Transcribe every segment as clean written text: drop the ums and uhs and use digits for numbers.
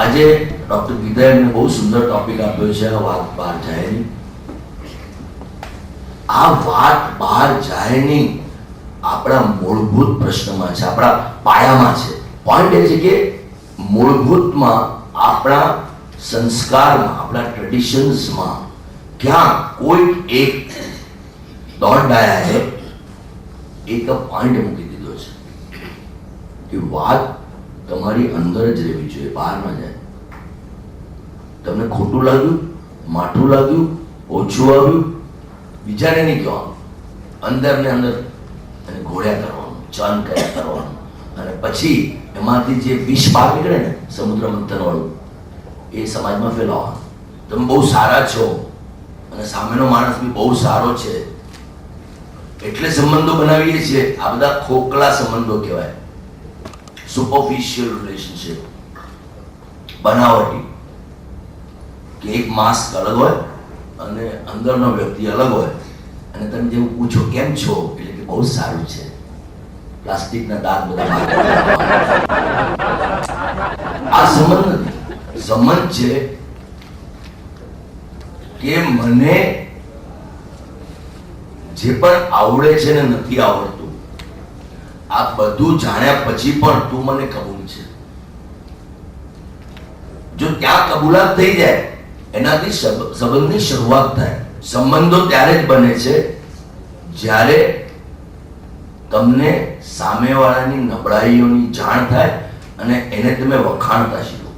આજે ડોક્ટર ગીતાએ એમને બહુ સુંદર ટોપિક આપ્યો છે, વાત બહાર જાય નહીં. આ વાત બહાર જાય નહીં આપણા મૂળભૂત પ્રશ્નમાં છે, આપણા પાયામાં છે. પોઈન્ટ એ છે કે મૂળભૂતમાં આપણા સંસ્કારમાં, આપણા ટ્રેડિશન્સમાં ક્યાં કોઈ એક દોડ ડાયાએ એક પોઈન્ટ મૂકી દીધો છે કે વાત તમારી અંદર જ રહેવી જોઈએ, બહાર ન જાય. તમને ખોટું લાગ્યું, માઠું લાગ્યું, ઓછું આવ્યું, બીજાને નહીં કહેવાનું, અંદર ને અંદર અને ઘોડ્યા કરવાનું, ચન કર્યા કરવાનું, અને પછી એમાંથી જે વિષ બહાર નીકળે ને સમુદ્ર મંથન વાળું, એ સમાજમાં ફેલાવવાનું. તમે બહુ સારા છો અને સામેનો માણસ બી બહુ સારો છે એટલે સંબંધો બનાવીએ છીએ. આ બધા ખોખલા સંબંધો કહેવાય, સુપરફિશિયલ રિલેશનશિપ, બનાવટી. કે એક માસ્ક અલગ હોય અને અંદરનો વ્યક્તિ અલગ હોય, અને તમે જેવું પૂછો કેમ છો એટલે કે બહુ સારું છે, પ્લાસ્ટિકના દાંત બધા. આ સંબંધ નથી. સંબંધ છે કે મને જે પણ આવડે છે ને નથી આવડતું, આ બધું જાણ્યા પછી પણ તું મને કબૂલ છે. જો ત્યાં કબૂલાત થઈ જાય એનાથી સંબંધની શરૂઆત થાય. સંબંધો ત્યારે જ બને છે જ્યારે તમને સામેવાળાની નબળાઈઓની જાણ થાય અને એને તમે વખાણતા શીખો.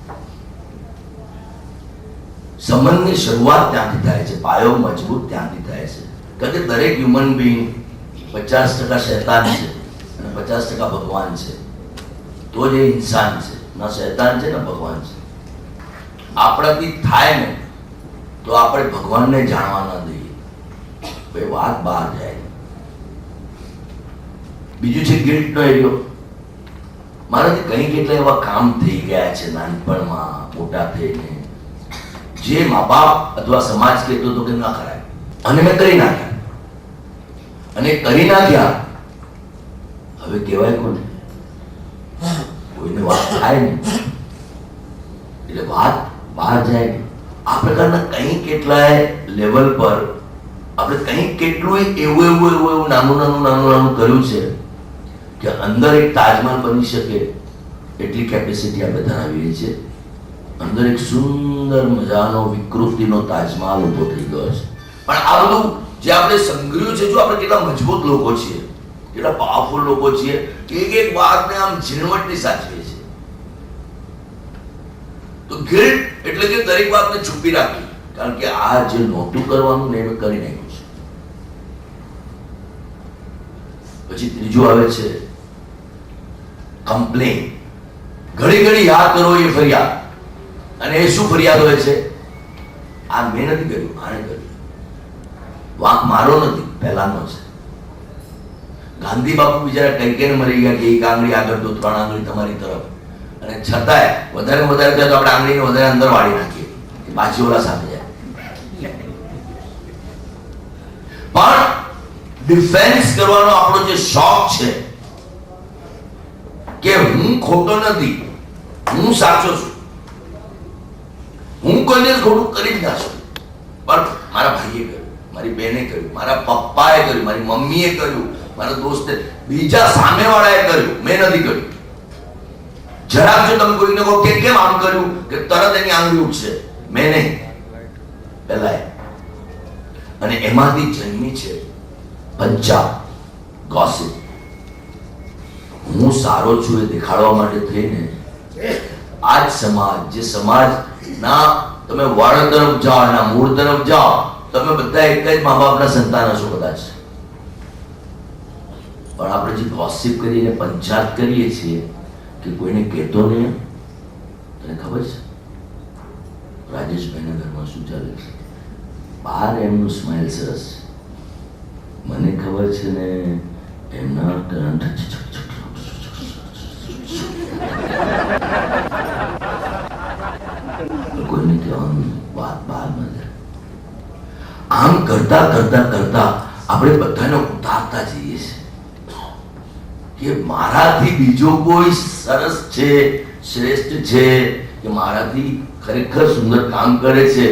સંબંધની શરૂઆત ત્યાંથી થાય છે, પાયો મજબૂત ત્યાંથી થાય છે. કારણ કે દરેક હ્યુમન બિંગ 50% શૈતાન છે અને 50% ભગવાન છે. તો જ એ ઇન્સાન છે, ના શૈતાન છે ના ભગવાન છે. આપણાથી થાય ને તો આપણે ભગવાનને જાણવા ના દઈએ, ભાઈ વાત બહાર જાય. બીજું છે ગિલ્ટનો એરિયો. મારાથી કંઈ કેટલા એવા કામ થઈ ગયા છે નાનપણમાં, મોટા થઈને, જે મા બાપ અથવા સમાજ કહેતો હતો કે ના કરાય, અને મેં કરી નાખ્યા. અને કરી નાખ્યા, હવે કહેવાય કોને? કોઈને વાત થાય નહીં એટલે વાત બહાર જાય. આ પ્રકારના કંઈ કેટલાય લેવલ પર આપણે કંઈ કેટલું એવું નાનું કર્યું છે કે અંદર એક તાજમહલ બની શકે એટલી કેપેસિટી આપણે ધરાવીએ છીએ. અંદર એક સુંદર મજાનો વિકૃતિનો તાજમહલ ઉભો થઈ ગયો છે. પણ આ બધું જે આપણે સંગ્રહ્યું છે, જો આપણે કેટલા મજબૂત લોકો છીએ, કેટલા પાવરફુલ લોકો છીએ કે એક વાતને આમ ઝીણવટથી સાચવીએ છીએ. તો ગિલ્ટ એટલે કે દરેક વાતને છુપી રાખવી, કારણ કે આ જે નહોતું કરવાનું ને એ કરી નાખ્યું છે. પછી ત્રીજું આવે છે કમ્પ્લેન. ઘડી ઘડી યાદ કરો એ ફરિયાદ. અને એ શું ફરિયાદ હોય છે? આ મેં નથી કર્યું, આણે કર્યું, વાંક મારો નથી, પહેલાનો છે. ગાંધી બાપુ બિચારા કઈ કઈને મરી ગયા કે એક આંગળી આગળ તો 3 આંગળી તમારી તરફ, અને છતાંય વધારે થાય તો આપણે આંગળીને વધારે અંદર વાળી નાખીએ કે પાછી ઓલા સામે જાય. પણ ડિફેન્સ કરવાનો આપણો જે શોખ છે કે હું ખોટો નથી, હું સાચો છું, હું કોઈને ખોટું કરી જ ના શકું, પણ મારા ભાઈએ કર્યું, મારી બહેને કર્યું, મારા પપ્પાએ કર્યું, મારી મમ્મીએ કર્યું, મારા દોસ્તે, બીજા સામેવાળાએ કર્યું, મેં નથી કર્યું. જરાક જો તમે કોઈને કહો કે કેમ આમ કર્યું કે તરત એની આંગળી ઉઠશે, મેં નહીં, પહેલા. અને એમાંથી જન્મી છે પંચા ગોસિપ. હું સારો છું એ દેખાડવા માટે થઈને આજ સમાજ, જે સમાજના તમે વળ તરફ જાઓ, એના મૂળ તરફ જાઓ, તમે બધા એક જ મા બાપના સંતાન છો કદાચ, પણ આપણે જે ગોસિપ કરીને પંચાયત કરીએ છીએ કે કોઈને કહેતો નહીં. તને ખબર છે રાજેશભાઈના ઘરમાં શું ચાલે છે? બહાર એમનું સ્માઇલ સરસ, મને ખબર છે ને એમના કોઈને કહેવાનું વાત બહાર ન જાય. આમ કરતા આપણે બધાને ઉતારતા જઈએ છીએ કે મારાથી બીજો કોઈ સરસ છે, શ્રેષ્ઠ છે, કે મારાથી ખરેખર સુંદર કામ કરે છે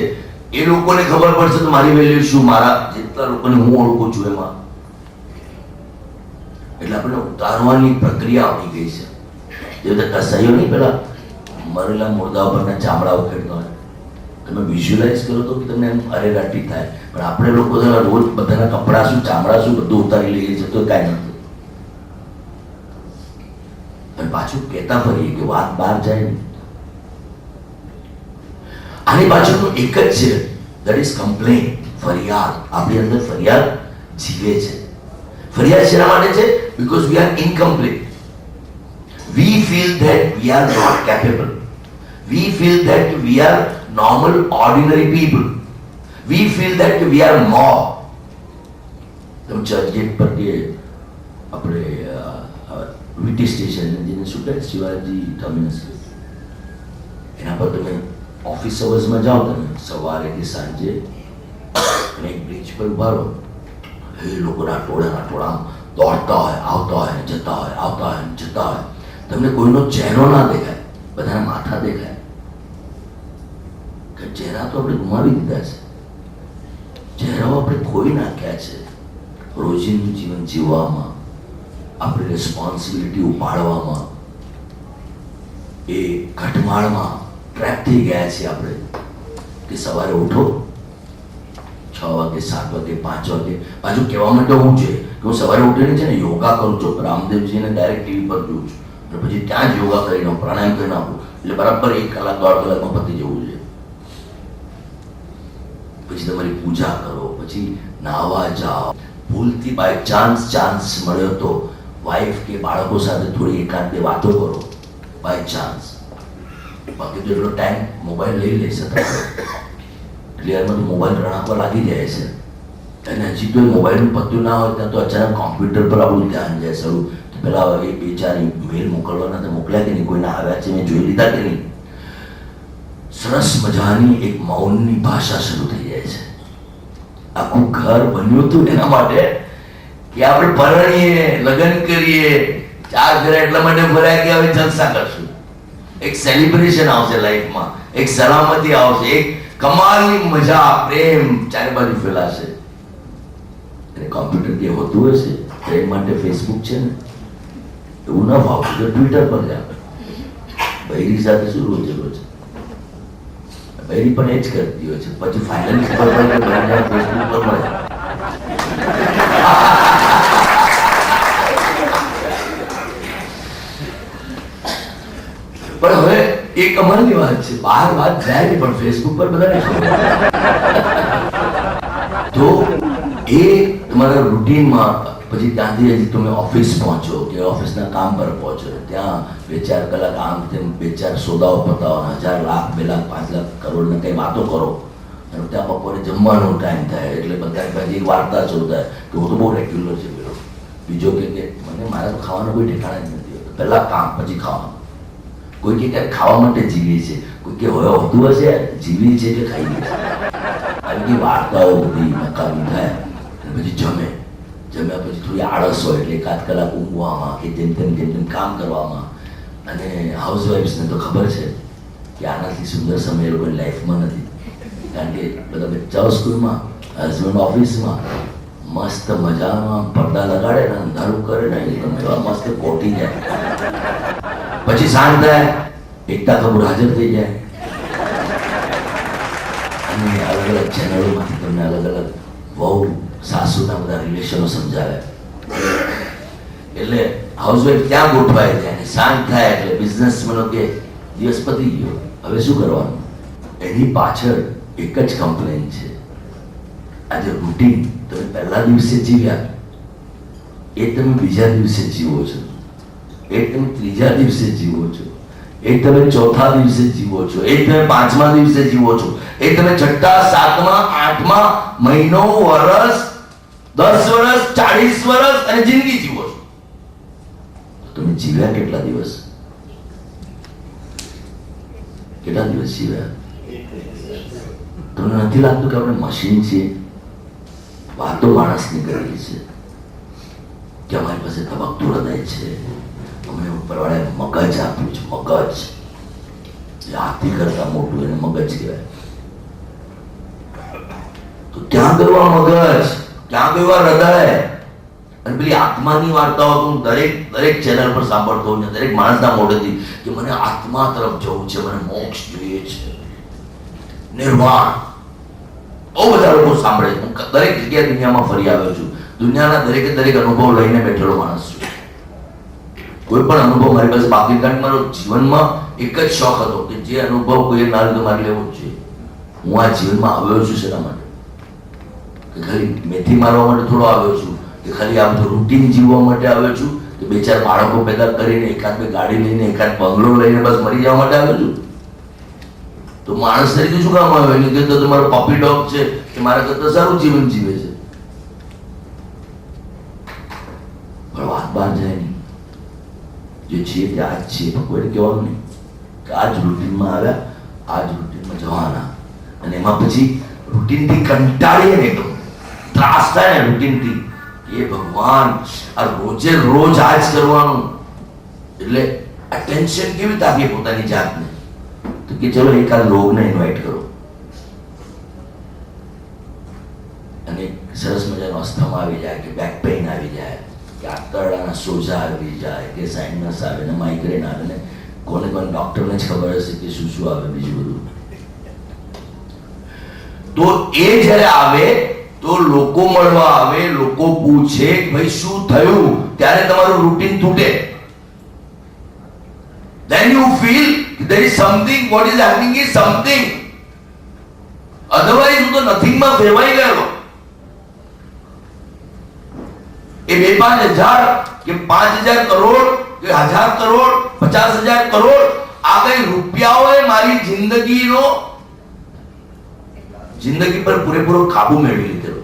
એ લોકોને ખબર પડશે તો મારી વેલ્યુ શું, મારા જેટલા લોકોને હું ઓળખું છું એમાં. એટલે આપણે ઉતારવાની પ્રક્રિયા આવી ગઈ છે. જે બધા કસાઈઓ નહીં પેલા મરેલા મુર્દા પરના ચામડા ઉખેડતા હોય, તમે વિઝ્યુઅલાઇઝ કરો તો તમને એમ અરેરાટી થાય. પણ આપણે લોકો રોજ બધાના કપડા શું ચામડા શું બધું ઉતારી લઈએ છીએ તો કાંઈ નથી. અને પાછું કહેતા ફરીએ કે વાત બહાર જાય નહીં. આની પાછળનું એક જ છે, દેટ ઇઝ કમ્પ્લેન, ફરિયાદ. આપણી અંદર ફરિયાદ જીવે છે. ફરિયાદ શેના માટે છે? Because we R incomplete. We feel that we are not capable. We feel that we are normal, ordinary people. We feel that we are more. તમે ચર્ચગેટ પર કે આપણે વીટી સ્ટેશન જેને શું કહે શિવાજી ટર્મિનસ, એના પર તમે ઓફિસ અવર્સમાં જાઓ, તમે સવારે કે સાંજે અને એક બ્રિજ પર ઉભા રહો, એ લોકોના ટોળા દોડતા હોય, આવતા હોય, જતા હોય, આવતા હોય, જતા હોય. તમને કોઈનો ચહેરો ના દેખાય, બધાના માથા દેખાય. કે ચહેરા તો આપણે ગુમાવી દીધા છે, ચહેરાઓ આપણે ખોઈ નાખ્યા છે. રોજિંદુ જીવન જીવવામાં, આપણી રિસ્પોન્સિબિલિટી ઉપાડવામાં, એ ઘટમાળમાં ટ્રેપ થઈ ગયા છીએ આપણે. કે સવારે ઉઠો 6 વાગે, 7 વાગે, 5 વાગે. પાછું કહેવા માટે હું છે કે હું સવારે ઉઠીને છે ને યોગા કરું છું, રામદેવજીને ડાયરેક્ટ ટીવી પર જોઉં છું, અને પછી ત્યાં જ યોગા કરીને પ્રાણાયામ કરી નાખું, એટલે બરાબર 1 કલાક 1.5 કલાકમાં પતી જવું જોઈએ. પછી તમારી પૂજા કરો, પછી નાહવા જાઓ. ભૂલથી બાય ચાન્સ મળ્યો તો વાઈફ કે બાળકો સાથે થોડી એકાદ બે વાતો કરો, બાય ચાન્સ. બાકી તો એટલો ટાઈમ મોબાઈલ લઈ લેશે એટલે એમાં તો મોબાઈલ રણાકવા લાગી જાય છે. અને હજી તો મોબાઈલનું પત્યું ના હોય ત્યાં તો અચાનક કોમ્પ્યુટર પર આપણું ધ્યાન જાય શરૂ. પેલા એ 2-4 મેલ મોકલવાના તો મોકલ્યા કે નહીં, કોઈના આવ્યા છે મેં જોઈ લીધા કે નહીં. સરસ મજાની એક મૌનની ભાષા શરૂ થઈ જાય છે. આખું ઘર બન્યું હતું એના માટે કે આપણે પરણીએ, લગ્ન કરીએ, 4 ઘરે એટલા માટે ભરાય કે હવે જલસા કરશું. એક સેલિબ્રેશન આવશે લાઈફમાં, એક સલામતી આવશે, એક કમાલની મજા, પ્રેમ ચારે બાજુ ફેલાશે. અને કોમ્પ્યુટર જે હોતું હશે પ્રેમ માટે ફેસબુક છે ને, એવું ન ફાવતું તો ટ્વિટર પર જાય. બૈરી સાથે શું રોજેલો છે, બૈરી પણ એ જ કરતી હોય છે. પછી ફાઇનલી ખબર પડે કે ફેસબુક પર મળે. પણ હવે એ કમાલની વાત છે, બહાર વાત જાય નહીં પણ ફેસબુક પર બધાને ખબર. તો એ તમારા રૂટીનમાં પછી ત્યાંથી હજી તમે ઓફિસ પહોંચો કે ઓફિસના કામ પર પહોંચો, ત્યાં 2-4 કલાક આમ તેમ 2-4 સોદાઓ પતાવો, 1000 લાખ 2 લાખ 5 લાખ કરોડની કંઈ વાતો કરો. અને ત્યાં બપોરે જમવાનો ટાઈમ થાય એટલે બધા પછી એક વાર્તા શોધાય કે હું તો બહુ રેગ્યુલર છે પેલો. બીજો કે મને મારા તો ખાવાનું કોઈ ઠેકાણા જ નથી હોતું, પહેલાં કામ પછી ખાવાનું. કોઈ કે ખાવા માટે જીવીએ છે, કોઈ કે હવે હોતું હશે જીવીએ છે કે ખાઈએ છે. આવી વાર્તાઓ બધી નકામી થાય. પછી જમ્યા પછી થોડી આળસ હોય એટલે 1 કલાક ઊંઘવામાં કે જેમ તેમ કામ કરવામાં. અને હાઉસવાઇફ્સને તો ખબર છે કે આનાથી સુંદર સમય એ લોકોની લાઈફમાં નથી. કારણ કે બધા બચ્ચાઓ સ્કૂલમાં, હસબન્ડ ઓફિસમાં, મસ્ત મજામાં પડદા લગાડે ને અંધારું કરે ને તમે એવા મસ્ત કોટી જાય. પછી સાંજ થાય, એકતા કપૂર હાજર થઈ જાય અને અલગ અલગ ચેનલોમાંથી તમને અલગ અલગ વહુ સાસુના બધા રિલેશનો સમજાવે. એટલે હાઉસવાઈફ ત્યાં ગોઠવાય જાય અને સાંજ થાય એટલે બિઝનેસમેનો કે દિવસ પતી ગયો, હવે શું કરવાનું. એની પાછળ એક જ કમ્પ્લેન છે. આજે રૂટીન તમે પહેલા દિવસે જીવ્યા એ તમે બીજા દિવસે જીવો છો, એ તમે ત્રીજા દિવસે જીવો છો, એ તમે ચોથા દિવસે જીવો છો, એ તમે 5મા દિવસે જીવો છો, એ તમે 6ઠા 7મા 8મા મહિનો, વર્ષ, 10 વર્ષ, 40 વર્ષ અને જિંદગી જીવો છો. તમે જીવ્યા કેટલા દિવસ જીવ્યા? તમને નથી લાગતું કે આપણે મશીન છીએ? વાતો માણસની કરેલી છે કે અમારી પાસે ધબકતું હૃદય છે, અમને ઉપરવાળાએ મગજ આપ્યું છે, મગજ. હાથી કરતા મોટું એને મગજ કહેવાય. તો ક્યાં ગયું આ મગજ, ક્યાં ગયું આ હૃદય? અને પેલી આત્માની વાર્તાઓ હું દરેક ચેનલ પર સાંભળતો હોઉં ને દરેક માણસના મોઢેથી કે મને આત્મા તરફ જવું છે, મને મોક્ષ જોઈએ છે, નિર્વાણ. બહુ બધા લોકો સાંભળે છે. હું દરેક જગ્યાએ દુનિયામાં ફરી આવ્યો છું. દુનિયાના દરેક અનુભવ લઈને બેઠેલો માણસ છું. કોઈ પણ અનુભવ મારી પાસે બાકી, કારણ મારો જીવનમાં એક જ શોખ હતો કે જે અનુભવ કોઈ ના લીધો મારે લેવો જ જોઈએ. હું આ જીવનમાં આવ્યો છું શેના માટે? કે ખાલી મેથી મારવા માટે થોડો આવ્યો છું, કે ખાલી આ બધું રૂટીન જીવવા માટે આવ્યો છું, કે બે ચાર બાળકો પેદા કરીને એકાદ બે ગાડી લઈને એકાદ બંગલો લઈને બસ મરી જવા માટે આવ્યો છું? તો માણસ તરીકે શું કામ આવ્યો? એની કરતા તો મારો પપી ડોગ છે કે મારા કરતા સારું જીવન જીવે છે. પણ વાત બહાર જાય નહીં. જે છે તે આજ છે. કોઈને કહેવાનું નહીં કે આ જ રૂટીનમાં આવ્યા, આ જ રૂટીનમાં જવાના. અને એમાં પછી રૂટીનથી કંટાળીએ ને, એકદમ ત્રાસ થાય ને રૂટીનથી, એ ભગવાન આ રોજે રોજ આ જ કરવાનું. એટલે આ ટેન્શન કેવી રીતે આપીએ પોતાની જાતને? તો કે ચલો એકાદ રોગને ઇન્વાઇટ કરો અને સરસ મજાનો અસ્થમા આવી જાય, કે બેક પેઇન આવી જાય, કે આંતરડાના સોજા આવી જાય, કે સાઇનસ આવે ને માઇગ્રેન આવે ને કોને ડોક્ટરને જ ખબર હશે કે શું શું આવે બીજું બધું. તો એ જ્યારે આવે તો લોકો મળવા આવે, લોકો પૂછે ભાઈ શું થયું, ત્યારે તમારું રૂટીન તૂટે. Then you feel there is something, what is happening is something. Otherwise હું તો nothing માં ફેરવાઈ ગયો. એ 2-5 હજાર કે 5,000 કરોડ કે 1,000 કરોડ 50,000 કરોડ આ કઈ રૂપિયાઓએ મારી જિંદગી પર પૂરેપૂરો કાબુ મેળવી લીધેલો.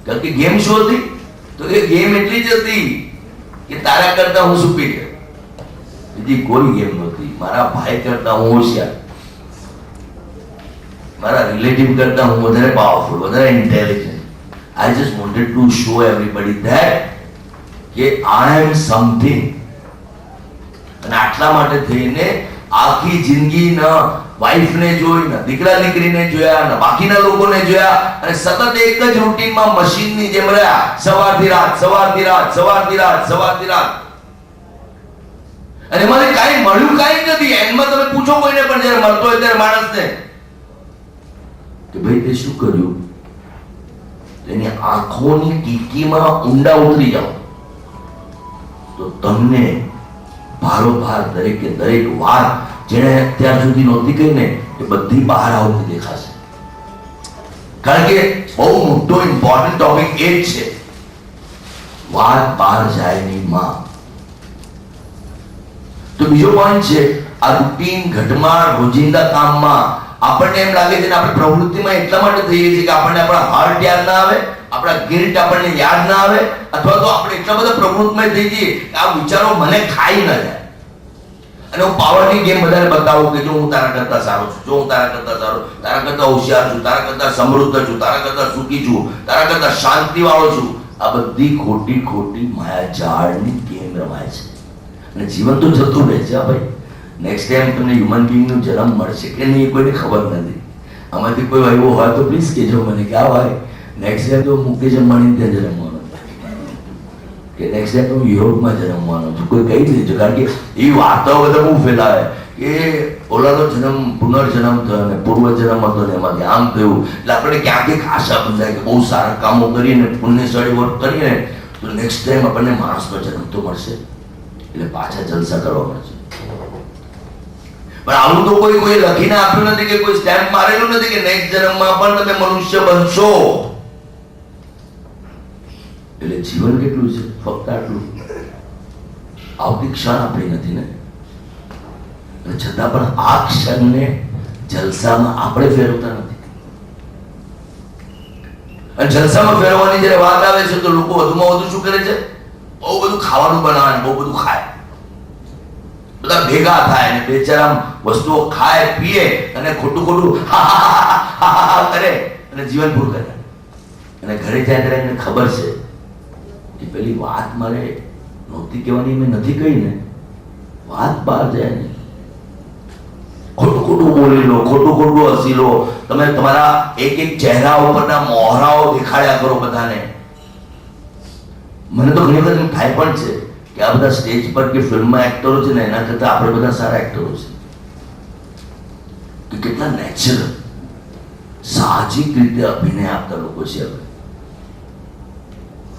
કારણ કે ગેમ શું હતી? તો એ ગેમ એટલી જ હતી કે તારા કરતા હું સુપીરિયર. બીજી કોઈ ગેમ નહોતી. મારા ભાઈ કરતા હું હોશિયાર, મારા રિલેટિવ કરતા હું વધારે પાવરફુલ, વધારે intelligent. I just wanted to show everybody that કે I am something. અને આટલા માટે થઈને આખી જિંદગી ન વાઈફને જોઈ, ન દીકરા દીકરીને જોયા, ન બાકીના લોકોને જોયા, અને સતત એક જ રૂટીનમાં મશીનની જેમ રહ્યા. સવારથી રાત, સવારથી રાત, સવારથી રાત, સવારથી રાત. અને મને કાંઈ મળ્યું કાંઈ નથી. એન્ડમાં તમે પૂછો કોઈને પણ જ્યારે મળતો હોય ત્યારે માણસને કે ભાઈ તે શું કર્યું, એની આંખોની ટીકીમાં ઊંડા ઉતરી જાઓ તો તમને ભારોભાર દરેકે દરેક વાત જેને અત્યાર સુધી નહોતી કહી ને એ બધી બહાર આવતી દેખાશે. કારણ કે બહુ મોટો ઇમ્પોર્ટન્ટ ટોપિક એ જ છે, વાત બહાર જાય નહીં માં. તો બીજો પોઈન્ટ છે આ રૂટીન ઘટમાળ રોજિંદા કામમાં આપણને એમ લાગે છે ને આપણે પ્રવૃત્તિમાં એટલા માટે થઈએ છીએ કે આપણને આપણા હાર્ટ યાદ ના આવે, આપણા ગિલ્ટ આપણને યાદ ના આવે, અથવા તો આપણે એટલા બધા પ્રવૃત્તિમાં થઈ જઈએ કે આ વિચારો મને ખાઈ ન જાય. અને હું પાવરની ગેમ બધાને બતાવું કે જો હું તારા કરતા સારો છું, જો હું તારા કરતા સારો, તારા કરતા હોશિયાર છું, તારા કરતા સમૃદ્ધ છું, તારા કરતા સુખી છું, તારા કરતા શાંતિવાળો છું. આ બધી ખોટી ખોટી માયાજાળની ગેમ રમાય છે. અને જીવન તો જતું રહે છે ભાઈ. નેક્સ્ટ ટાઈમ તમને હ્યુમન બીંગનો જન્મ મળશે કે નહીં કોઈને ખબર નથી. આમાંથી કોઈ એવો હોય તો પ્લીઝ કહેજો મને કે આ ભાઈ નેક્સ્ટ ટાઈમ તો મુકેશ અંબાણી ત્યાં જન્મવાનો કે નેક્સ્ટ ટાઈમ તો યુરોપમાં જન્મવાનો છું, કોઈ કહી દેજો. કારણ કે એ વાર્તાઓ બધા બહુ ફેલાવે કે ઓલાનો જન્મ પુનર્જન્મ થયો ને પૂર્વજન્મ હતો ને એમાંથી આમ થયું. એટલે આપણે ક્યાંક એક આશા બંધાય કે બહુ સારા કામો કરીને પુણ્યશાળી વર્ક કરીએ તો નેક્સ્ટ ટાઈમ આપણને માણસનો જન્મ તો મળશે, એટલે પાછા જલસા કરવા મળશે. પણ આવું તો કોઈ લખીને આપ્યું નથી કે કોઈ સ્ટેમ્પ મારેલું નથી કે નેક્સ્ટ જન્મમાં પણ તમે મનુષ્ય બનશો. એટલે જીવન કેટલું છે? ફક્ત આટલું. આવતી ક્ષણ આપણી નથી ને, અને છતાં પણ આ ક્ષણને જલસામાં આપણે ફેરવતા નથી. અને જલસામાં ફેરવવાની જ્યારે વાત આવે છે તો લોકો વધુમાં વધુ શું કરે છે? બહુ બધું ખાવાનું બનાવે, બહુ બધું ખાય, બધા ભેગા થાય ને બે ચાર આમ વસ્તુઓ ખાય પીએ અને ખોટું ખોટું કરે અને જીવન પૂરું કરે. અને ઘરે જાય ત્યારે એમને ખબર છે કે પેલી વાત મારે નહોતી કહેવાની, મેં નથી કહી ને, વાત બહાર જાય ને. ખોટું બોલી લો, ખોટું હસી લો, તમે તમારા એક ચહેરા ઉપરના મોહરાઓ દેખાડ્યા કરો બધાને. મને તો ઘણી વખત એમ થાય પણ છે કે આ બધા સ્ટેજ પર કે ફિલ્મમાં એક્ટરો છે ને એના કરતા આપણે બધા સારા એક્ટરો છે, કે કેટલા નેચરલ સાહજિક રીતે અભિનય આપતા લોકો છે હવે,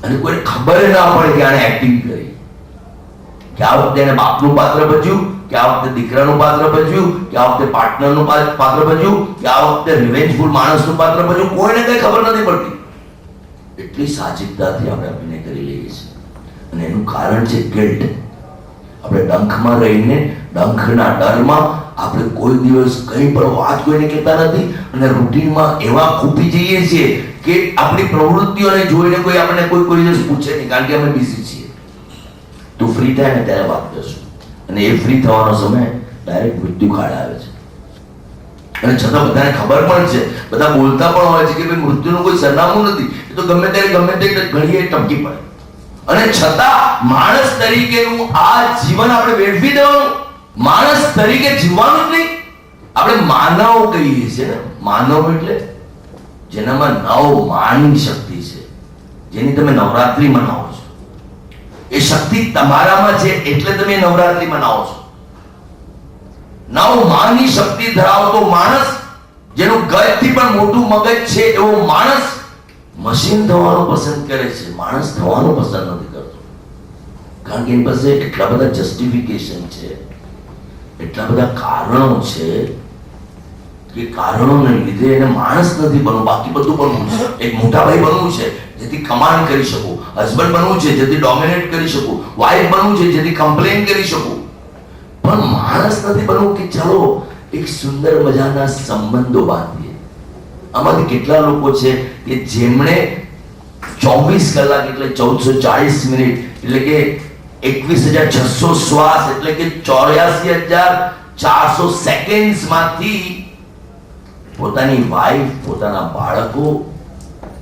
અને કોઈને ખબર ના પડે કે આને એક્ટિંગ કરી, કે આ વખતે એને બાપનું પાત્ર ભજ્યું, કે આ વખતે દીકરાનું પાત્ર ભજ્યું, કે આ વખતે પાર્ટનરનું પાત્ર ભજ્યું, કે આ વખતે રિવેન્જફુલ માણસનું પાત્ર ભજ્યું, કોઈને કઈ ખબર નથી પડતી. એટલી સાહજિકતાથી આપણે અભિનય કરી લઈએ છીએ, અને એનું કારણ છે ગિલ્ટ. આપણે ડંખમાં રહીને, ડંખના ડરમાં આપણે કોઈ દિવસ કંઈ પણ વાત કોઈને કહેતા નથી, અને રૂટીનમાં એવા ખૂપી જઈએ છીએ કે આપણી પ્રવૃત્તિઓને જોઈને કોઈ આપણને કોઈ દિવસ પૂછે નહીં, કારણ કે અમે બિઝી છીએ. તું ફ્રી થાય ને ત્યારે વાત કરશું, અને એ ફ્રી થવાનો સમય ડાયરેક્ટ મૃત્યુ કાળ આવે છે. અને છતાં બધાને ખબર પણ છે, બધા બોલતા પણ હોય છે કે ભાઈ મૃત્યુનું કોઈ સરનામું નથી, એ તો ગમે ત્યારે ગમે તે ઘડીએ ટપકી પડે. અને છતાં માણસ તરીકેનું આ જીવન આપણે વેડફી દેવાનું, માણસ તરીકે જીવવાનું જ નહીં. આપણે માનવ કહીએ છીએ ને, માનવ એટલે જેનામાં નવ માનની શક્તિ છે, જેની તમે નવરાત્રી મનાવો છો. એ શક્તિ તમારામાં છે એટલે તમે નવરાત્રી મનાવો છો. નવ માનની શક્તિ ધરાવતો માણસ, જેનું ગજથી પણ મોટું મગજ છે એવો માણસ મશીન થવાનું પસંદ કરે છે, માણસ થવાનું પસંદ નથી કરતો. કારણ કે એની પાસે એટલા બધા જસ્ટિફિકેશન છે, એટલા બધા કારણો છે કે કારણોને લીધે એને માણસ નથી બનવું, બાકી બધું બનવું છે. એક મોટા ભાઈ બનવું છે જેથી કમાન્ડ કરી શકું, હસબન્ડ બનવું છે જેથી ડોમિનેટ કરી શકું, વાઇફ બનવું છે જેથી કમ્પ્લેન કરી શકું, પણ માણસ નથી બનવું કે ચાલો એક સુંદર મજાના સંબંધો બાંધીએ. આમાંથી કેટલા લોકો છે કે જેમણે 24 કલાક એટલે 1440 મિનિટ એટલે કે 21,600 શ્વાસ એટલે કે 84,400 સેકન્ડ્સ માંથી પોતાની વાઈફ, પોતાના બાળકો,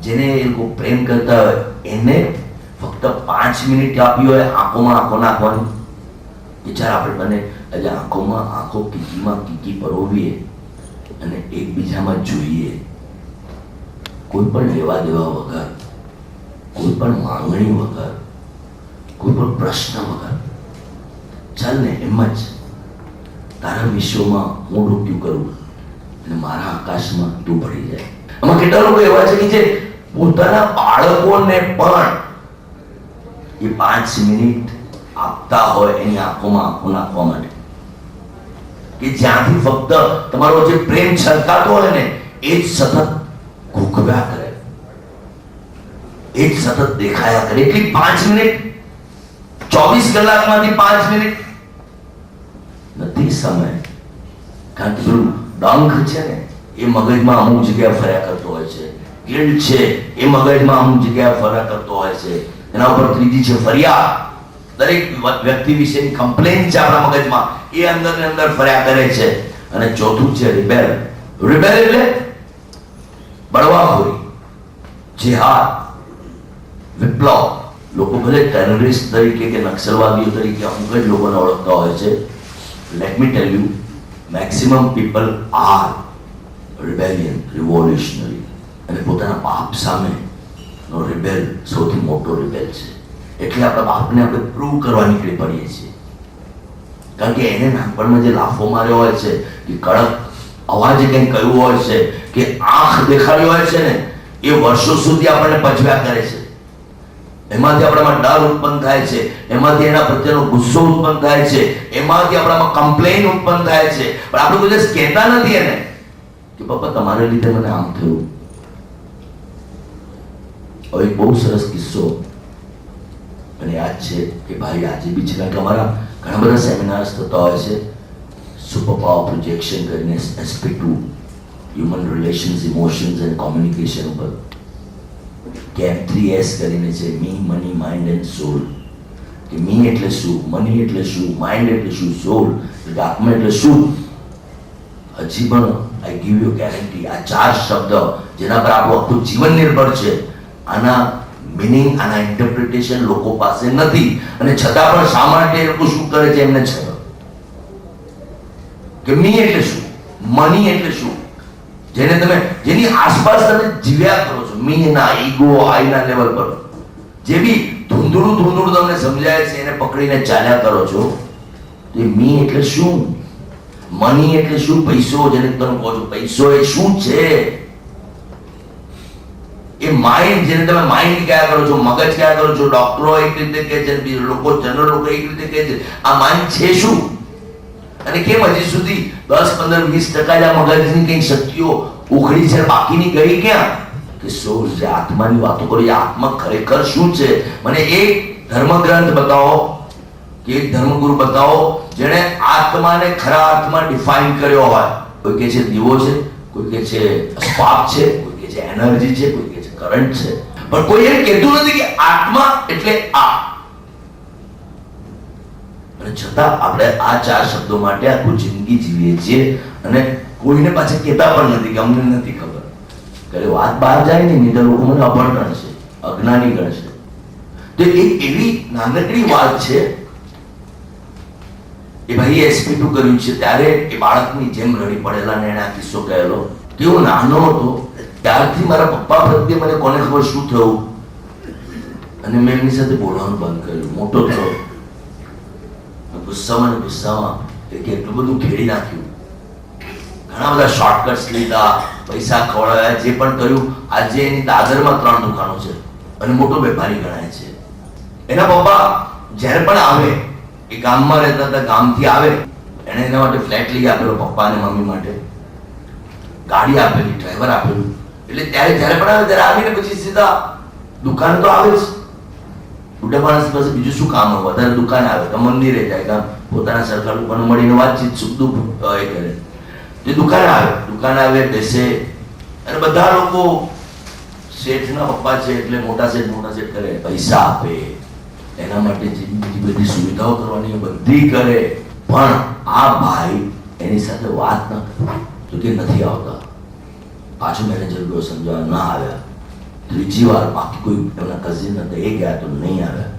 જેને એ લોકો પ્રેમ કરતા હોય એને ફક્ત 5 મિનિટ આપી હોય આંખોમાં આંખો નાખવાની. વિચાર આપણે બને એટલે આંખોમાં આંખો, કીકીમાં કીકી પરોવીએ અને એકબીજામાં જોઈએ, કોઈ પણ લેવા દેવા વગર, કોઈ પણ માંગણી વગર, કોઈ પણ પ્રશ્ન વગર. ચાલ ને એમ જ તારા વિશ્વમાં હું ડૂબક્યું કરું અને મારા આકાશમાં તું પડી જાય. આમાં કેટલા લોકો એવા છે કે જે પોતાના બાળકોને પણ એ 5 મિનિટ આપતા હોય એની આંખોમાં આંખો નાખવા માટે, કે જ્યાંથી ફક્ત તમારો જે પ્રેમ છલકાતો હોય ને એ જ સતત ઘૂઘવ્યા કરે, એ જ સતત દેખાયા કરે. એટલી 5 મિનિટ, 24 કલાકમાંથી 5 મિનિટ નથી સમય. કારણ કે પેલું ડંખ છે ને એ મગજમાં અમુક જગ્યાએ ફર્યા કરતો હોય છે, ગિલ્ટ છે એ મગજમાં અમુક જગ્યાએ ફર્યા કરતો હોય છે, એના ઉપર ત્રીજી છે ફરિયાદ, દરેક વ્યક્તિ વિશેની કમ્પ્લેન છે આપણા મગજમાં, એ અંદર ને અંદર ફર્યા કરે છે. અને ચોથું છે રિબેલ. રિબેલ એટલે બળવાખોરી, જેહાદ, વિપ્લવ. લોકો ભલે ટેરરિસ્ટ તરીકે કે નક્સલવાદીઓ તરીકે અમુક જ લોકોને ઓળખતા હોય છે. Let me tell you, maximum people are rebellion, revolutionary. અને પોતાના બાપ સામે નો રિબેલ સૌથી મોટો રિબેલ છે. એટલે આપણા બાપને આપણે પ્રૂવ કરવા નીકળી પડીએ છીએ. કારણ કે એને નાનપણમાં જે લાફો માર્યો હોય છે, કે કડક અવાજે કંઈ કહ્યું હોય છે, કે આંખ દેખાડી હોય છે ને, એ વર્ષો સુધી આપણને પજવ્યા કરે છે. એમાંથી આપણામાં ડર ઉત્પન્ન થાય છે, એમાંથી એના પ્રત્યેનો ગુસ્સો ઉત્પન્ન થાય છે, એમાંથી આપણામાં કમ્પ્લેન ઉત્પન્ન થાય છે. પણ આપણે કોઈ દિવસ કહેતા નથી એને કે પપ્પા તમારા લીધે મને આમ થયું. હવે એક બહુ સરસ કિસ્સો મને યાદ છે કે ભાઈ આજે બી છે, કારણ કે અમારા ઘણા બધા સેમિનાર્સ થતા હોય છે સુપર પાવર પ્રોજેક્શન કરીને SP2 human relations, emotions and communication ઉપર. કેમ 3S કરીને છે, મી, મની, માઇન્ડ એન્ડ સોલ. કે મી એટલે શું, મની એટલે શું, માઇન્ડ એટલે શું, સોલ એટલે આત્મા એટલે શું. હજી પણ આઈ ગીવ યુ ગેરંટી, આ 4 શબ્દ જેના પર આપણું આખું જીવન નિર્ભર છે, આના મીનિંગ, આના ઇન્ટરપ્રિટેશન લોકો પાસે નથી. અને છતાં પણ શા માટે એ લોકો શું કરે છે એમને છે કે મી એટલે શું, મની એટલે શું? જેને તમે જેની આસપાસ તમે જીવ્યા કરો છો, મીના ઈગો આઈના લેવલ પર જે બી ધૂંધળું તમને સમજાય છે એને પકડીને ચાલ્યા કરો છો. તો એ મી એટલે શું? મની એટલે શું? પૈસો, જેને તમે કહો છો પૈસો, એ શું છે? એ માઇન્ડ, જેને તમે માઇન્ડ કયા કરો છો, મગજ કયા કરો છો. ડોક્ટરો એક રીતે કહે છે, લોકો જનરલ લોકો એક રીતે કહે છે. આ માઇન્ડ છે શું? અને કેમ હજી સુધી 10-15-20% આ મગજની કઈ શક્તિઓ ઉખડી છે, બાકીની ગઈ ક્યાં? કે સોલ જે આત્માની વાતો કરો, એ આત્મા ખરેખર શું છે? મને એક ધર્મગ્રંથ બતાવો કે એક ધર્મગુરુ બતાવો જેણે આત્માને ખરા અર્થમાં ડિફાઇન કર્યો હોય. કોઈ કહે છે દીવો છે, કોઈ કહે છે સ્પાર્ક છે, કોઈ કહે છે એનર્જી છે, કોઈ કહે છે કરંટ છે, પણ કોઈ એમ કહેતું નથી કે આત્મા એટલે આ. અને છતાં આપણે આ 4 શબ્દો માટે આખું જિંદગી જીવીએ છીએ અને કોઈને પાછળ કહેતા પણ નથી કે અમને નથી ખબર. કરે વાત બહાર જાય નહીં તો લોકો મને અભણ ગણશે, અજ્ઞાની ગણશે. તો એક એવી નાનકડી વાત છે. એ ભાઈ SP2 કર્યું છે ત્યારે એ બાળકની જેમ રડી પડેલા ને એને આ કિસ્સો કહેલો કે હું નાનો હતો ત્યારથી મારા પપ્પા પ્રત્યે મને કોને ખબર શું થયું અને મેં એમની સાથે બોલવાનું બંધ કર્યું. મોટો થયો, ગુસ્સામાં એટલું બધું ખેડી નાખ્યું, ઘણા બધા શોર્ટકટ્સ લીધા, પૈસા ખવડાવ્યા, જે પણ કર્યું. આજે એની દાદરમાં 3 દુકાનો છે અને મોટો વેપારી ગણાય છે. એના પપ્પા જ્યારે પણ આવે, એ ગામમાં રહેતા હતા, ગામથી આવે, એને એના માટે ફ્લેટ લઈ આપેલો, પપ્પા અને મમ્મી માટે ગાડી આપેલી, ડ્રાઈવર આપેલું. એટલે ત્યારે જ્યારે પણ આવે ત્યારે આવીને પછી સીધા દુકાન તો આવે જ. બુઢા માણસ પાસે બીજું શું કામ હોય? વધારે દુકાન આવે તો મંદિરે જાય, કામ પોતાના સરકાર લોકોને મળીને વાતચીત સુખ દુઃખ એ કરે. તે દુકાન આવે, બેસે, અને બધા લોકો શેઠના પપ્પા છે એટલે મોટા શેઠ કરે, પૈસા આપે, એના માટે જે બીજી બધી સુવિધાઓ કરવાની બધી કરે. પણ આ ભાઈ એની સાથે વાત ન કરે તો કે નથી આવતા. પાછું મેનેજર ગયો સમજાવવા, ના આવ્યા. ત્રીજી વાર બાકી કોઈ એમના કઝિન હતા, એ ગયા તો નહીં આવ્યા.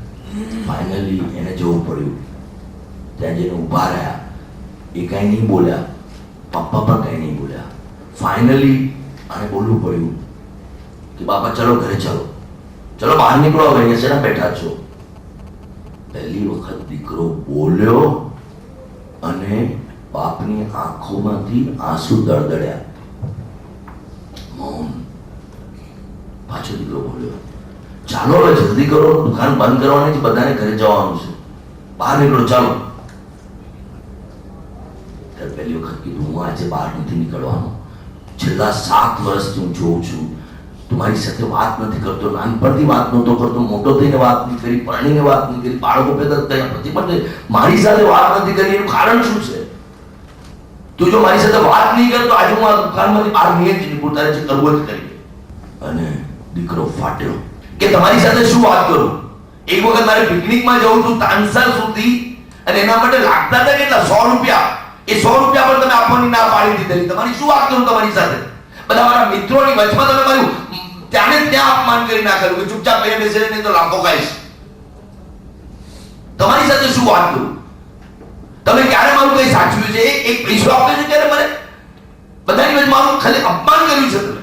ફાઇનલી એને જવું પડ્યું. ત્યાં જઈને ઊભા રહ્યા, એ કાંઈ નહીં બોલ્યા, પપ્પા પણ કાંઈ નહીં બોલ્યા. ફાઇનલી આને બોલવું પડ્યું કે બાપા ચલો ઘરે, ચલો બહાર નીકળો, હવે છે ને બેઠા છો. પહેલી વખત દીકરો બોલ્યો અને બાપની આંખોમાંથી આંસુ દળદળ્યા. મૌન. પાછો દીકરો બોલ્યો, ચાલો હવે જલ્દી કરો, દુકાન બંધ કરવાની છે, બધાને ઘરે જવાનું છે, બહાર નીકળો ચાલો. પહેલી વખત કીધું, હું આજે બહાર નથી નીકળવાનો. છેલ્લા 7 વર્ષથી હું જોઉં છું તમારી સાથે વાત નથી કરતો, નાનપણથી વાત નહોતો કરતો, મોટો થઈને વાત નહીં કરી, પરણીને વાત નહીં કરી, બાળકો પેદા થયા પછી પણ મારી સાથે વાત નથી કરી. એનું કારણ શું છે? તું જો મારી સાથે વાત નહીં કરતો આજે હું આ દુકાનમાંથી બહાર નહીં જ નીકળું, તારે જે કરવું જ કરી. અને દીકરો ફાટ્યો કે તમારી સાથે શું વાત કરું? એક વખત મારે પિકનિકમાં જવું હતું તાનસર સુધી, અને એના માટે લાગતા હતા કેટલા? 100 રૂપિયા. એ 100 રૂપિયા પણ તમે આપવાની ના પાડી દીધેલી. તમારી શું વાત કરું તમારી સાથે? બધા મારા મિત્રોની વચમાં તમે મારું ત્યાં અપમાન કરી નાખેલું કે ચૂપચાપ અહીંયા બેસે નહીં તો લાખો ખાઈશ. તમારી સાથે શું વાત કરું? તમે ક્યારે મારું કઈ સાચવ્યું છે? એક પૈસો આપ્યો છે ક્યારે મને? બધાની વચ્ચે મારું ખાલી અપમાન કર્યું છે તમે.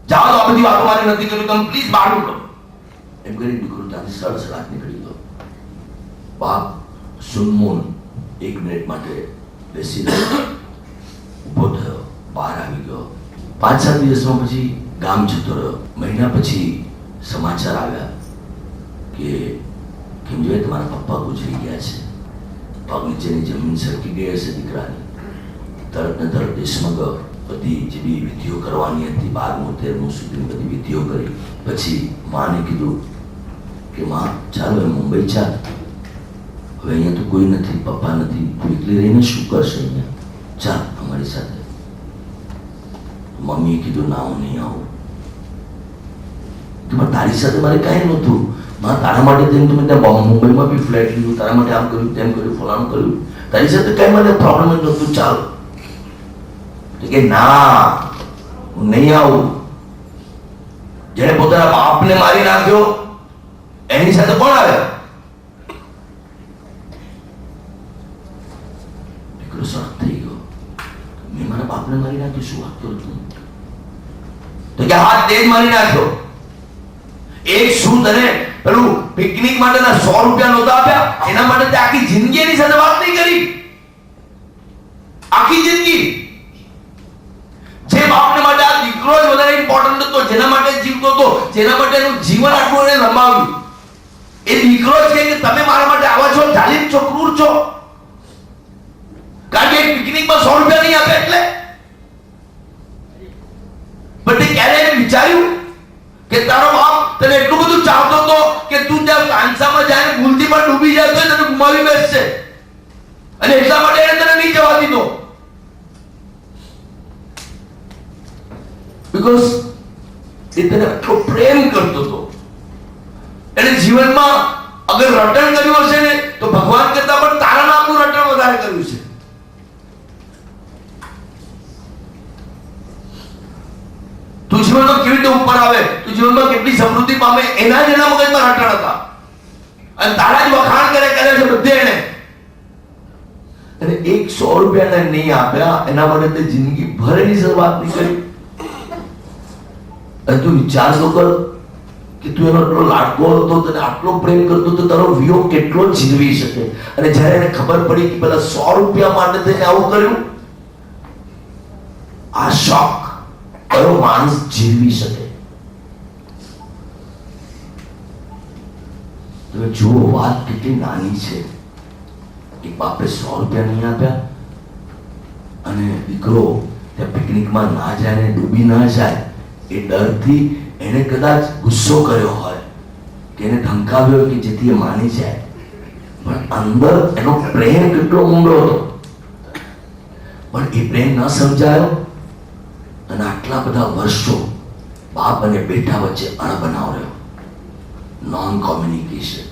જાઓ તો આ બધી વાતો મારી નથી કર્યું, તમે પ્લીઝ બહાર નીકળો. એમ કરી દીકરો ત્યાંથી સડસડાટ નીકળી ગયો. બાપ સુનમૂન 1 મિનિટ માટે બેસી રહ્યો, ઉભો થયો, બહાર આવી ગયો. 5-7 દિવસમાં પછી ગામ જતો રહ્યો. મહિના પછી સમાચાર આવ્યા કે ખીમજીભાઈ તમારા પપ્પા ગુજરી ગયા છે. પગ નીચેની જમીન સરકી ગઈ હશે દીકરાની. તરત ને તરત દેશમાં ગયો. બધી જે બી વિધિઓ કરવાની હતી 12-13 સુધી બધી વિધિઓ કરી. પછી માને કીધું કે માં ચાલો મુંબઈ ચાલ, હવે અહીંયા તો કોઈ નથી, પપ્પા નથી, તું એકલી રહીને શું કરશે અહીંયા? ચાલ અમારી સાથે. મમ્મીએ કીધું ના હું નહીં આવું. પણ તારી સાથે મારે કાંઈ નહોતું. માં તારા માટે તેમ તમે ત્યાં મુંબઈમાં બી ફ્લેટ લીધું, તારા માટે આમ કર્યું, તેમ કર્યું, ફલાણું કર્યું, તારી સાથે કાંઈ મને પ્રોબ્લેમ જ નહોતું. ચાલ કે ના હું નહીં આવું. જેને પોતાના બાપને મારી નાખ્યો એની સાથે કોણ આવે? દીકરો સખત થઈ ગયો. શું વાત કરું તું? તો કે હાથ તેજ મારી નાખ્યો. એક શું તને પેલું પિકનિક માટેના 100 રૂપિયા નહોતા આપ્યા? એના માટે તે આખી જિંદગી એની સાથે વાત નહીં કરી. આખી જિંદગી જે બાપને માટે આ દીકરો જ વધારે ઇમ્પોર્ટન્ટ હતો, જેના માટે જીવતો હતો, જેના માટે એનું જીવન આટલું એને લંબાવ્યું, એ દીકરો જ કહે કે તમે મારા માટે આવા છો, જાલિમ છો, ક્રૂર છો, કારણ કે એક પિકનિકમાં 100 રૂપિયા નહીં આપે એટલે. પણ તે ક્યારે એને વિચાર્યું કે તારો બાપ તને એટલું બધું ચાહતો હતો કે તું જ્યાં કાંસામાં જાય ભૂલથી પણ ડૂબી જાય તો તને ગુમાવી બેસશે, અને એટલા માટે એને તને નહીં જવા દીધો? બીકોઝ એ તને એટલો પ્રેમ કરતો હતો. એને જીવનમાં અગર રટણ કર્યું હશે ને તો ભગવાન કરતા પણ તારા નામનું રટણ વધારે કર્યું છે. તું જીવનમાં કેવી રીતે ઉપર આવે, તું જીવનમાં કેટલી સમૃદ્ધિ પામે, એના જ એના મગજમાં રટણ હતા, અને તારા જ વખાણ કર્યા છે બધે એને. અને એક 100 રૂપિયા નહીં આપ્યા એના માટે તે જિંદગી ભર એની સાથે વાત નહીં કરી. અને તું વિચાર તો કર કે તું એનો એટલો લાડકો હતો, તને આટલો પ્રેમ કરતો તો તારો વિયોગ કેટલો જીવી શકે. અને જ્યારે એને ખબર પડી કે પેલા 100 રૂપિયા માટે તેને આવું કર્યું, આ શોક કયો માણસ જીવી શકે? તમે જુઓ વાત કેટલી નાની છે. એક બાપે 100 રૂપિયા નહીં આપ્યા અને દીકરો ત્યાં પિકનિકમાં ના જાય ને ડૂબી ના જાય એ ડરથી એને કદાચ ગુસ્સો કર્યો હોય કે એને ધમકાવ્યો કે જેથી એ માની જાય, પણ અંદર એનો પ્રેમ કેટલો ઊંડો હતો. પણ એ પ્રેમ ન સમજાયો અને આટલા બધા વર્ષો બાપ અને બેટા વચ્ચે અણબનાવ રહ્યો, નોન કોમ્યુનિકેશન.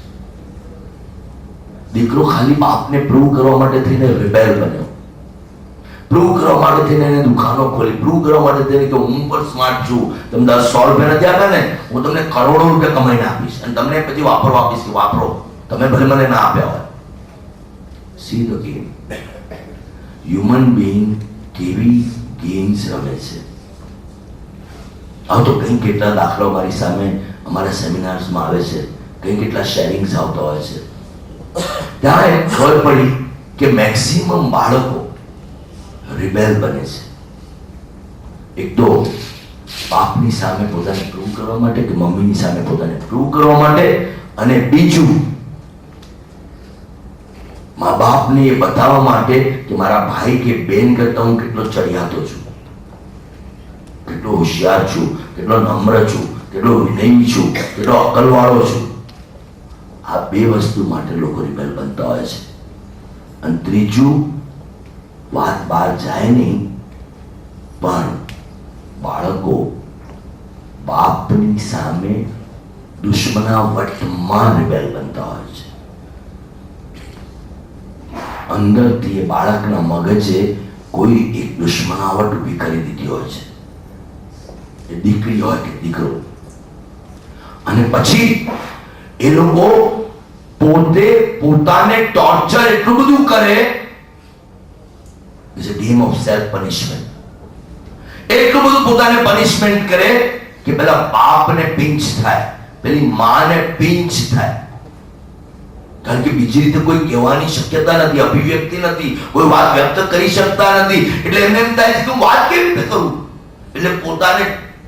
દીકરો ખાલી બાપને પ્રૂવ કરવા માટે થઈને રિબેલ બન્યો, પ્રૂવ કરવા માટે થઈને એને દુકાનો ખોલી, પ્રૂવ કરવા માટે થઈને કે હું પણ સ્માર્ટ છું, તમે 10-100 રૂપિયા નથી આપ્યા ને, હું તમને કરોડો રૂપિયા કમાઈને આપીશ અને તમને પછી વાપરવા આપીશ કે વાપરો, તમે ભલે મને ના આપ્યા હોય. See the game. Human being કેવી ગેમ્સ રમે છે. આવ તો કંઈ કેટલા દાખલાઓ મારી સામે અમારા સેમિનાર્સમાં આવે છે, કંઈ કેટલા શેરિંગ્સ આવતા હોય છે. ત્યાં એક ખબર પડી કે મેક્સિમમ બાળકો રિબેલ બને છે. એક તો બાપની સામે પોતાને પ્રૂવ કરવા માટે કે મમ્મીની સામે પોતાને પ્રૂવ કરવા માટે, અને બીજું મા બાપને એ બતાવવા માટે કે મારા ભાઈ કે બેન કરતા હું કેટલો ચડિયાતો છું, કેટલો હોશિયાર છું, કેટલો નમ્ર છું, કેટલો વિનયી છું, કેટલો અકલવાળો છું. આ બે વસ્તુ માટે લોકો રિબેલ બનતા હોય છે. અને ત્રીજું, વાત બહાર જાય નહીં પણ બાળકો બાપની સામે દુશ્મનાવટમાં રિબેલ બનતા હોય છે. અંદરથી એ બાળકના મગજે કોઈ એક દુશ્મનાવટ ઊભી કરી દીધી હોય છે, એ દીકરી હોય કે દીકરો. અને પછી એ લોકો પોતે પોતાને ટોર્ચર એટલું બધું કરે, it's a game of self punishment. એટલું બધું પોતાને પનિશમેન્ટ કરે કે પેલા બાપને પિંચ થાય, પેલી માને પિંચ થાય, કારણ કે બીજી રીતે કોઈ કહેવાની શક્યતા નથી, અભિવ્યક્તિ નથી, કોઈ વાત વ્યક્ત કરી શકતા નથી. એટલે એમને એમ થાય છે કે હું વાત કેવી રીતે કરું, એટલે પોતાને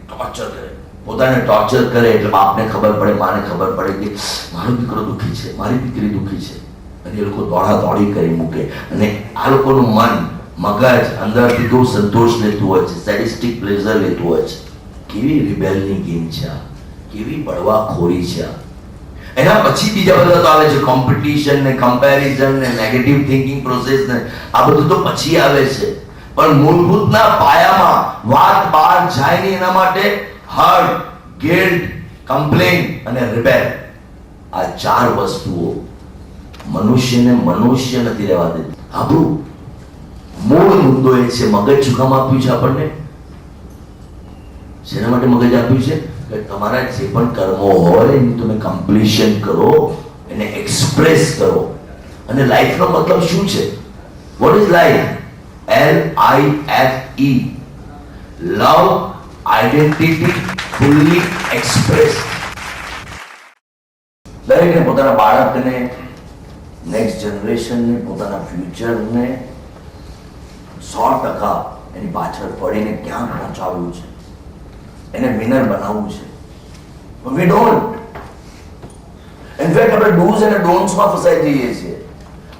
ટોર્ચર કરે. પોતાને ટોર્ચર કરે એટલે બાપને ખબર પડે, માને ખબર પડે કે મારો દીકરો દુઃખી છે, મારી દીકરી દુઃખી છે, અને એ લોકો દોડા દોડી કરી મૂકે. અને આ લોકોનું મન, મગજ અંદરથી બહુ સંતોષ લેતું હોય છે, સેડિસ્ટિક પ્લેઝર લેતું હોય છે. કેવી રિબેલની ગેમ છે આ, કેવી બળવાખોરી છે આ. એના પછી બીજા બધા તો આવે છે, કોમ્પિટિશન ને, કમ્પેરિઝન ને, નેગેટિવ થિંકિંગ પ્રોસેસ ને, આ બધું તો પછી આવે છે. પણ મૂળભૂતના પાયામાં વાત બહાર જાય નહીં એના માટે હર્ટ, ગિલ્ટ, કમ્પ્લેન અને રિબેલ, આ 4 વસ્તુઓ મનુષ્યને મનુષ્ય નથી રહેવા દેતી. આપણું મૂળ મુદ્દો એ છે, મગજ શું કામ આપ્યું છે આપણને? શેના માટે મગજ આપ્યું છે? કે તમારા જે પણ કર્મો હોય એનું તમે કમ્પ્લીશન કરો, એને એક્સપ્રેસ કરો. અને લાઈફનો મતલબ શું છે? What is life? LIFE. Love identity fully express. દરેકને પોતાના બાળકને, નેક્સ્ટ જનરેશનને, પોતાના ફ્યુચરને 100% એની પાછળ પડીને ક્યાં પહોંચાડવું છે, એને વિનર બનાવવું છે. We don't. ઇનફેક્ટ આપણે ડૂઝ અને ડોન્ટ્સમાં ફસાઈ જઈએ છીએ.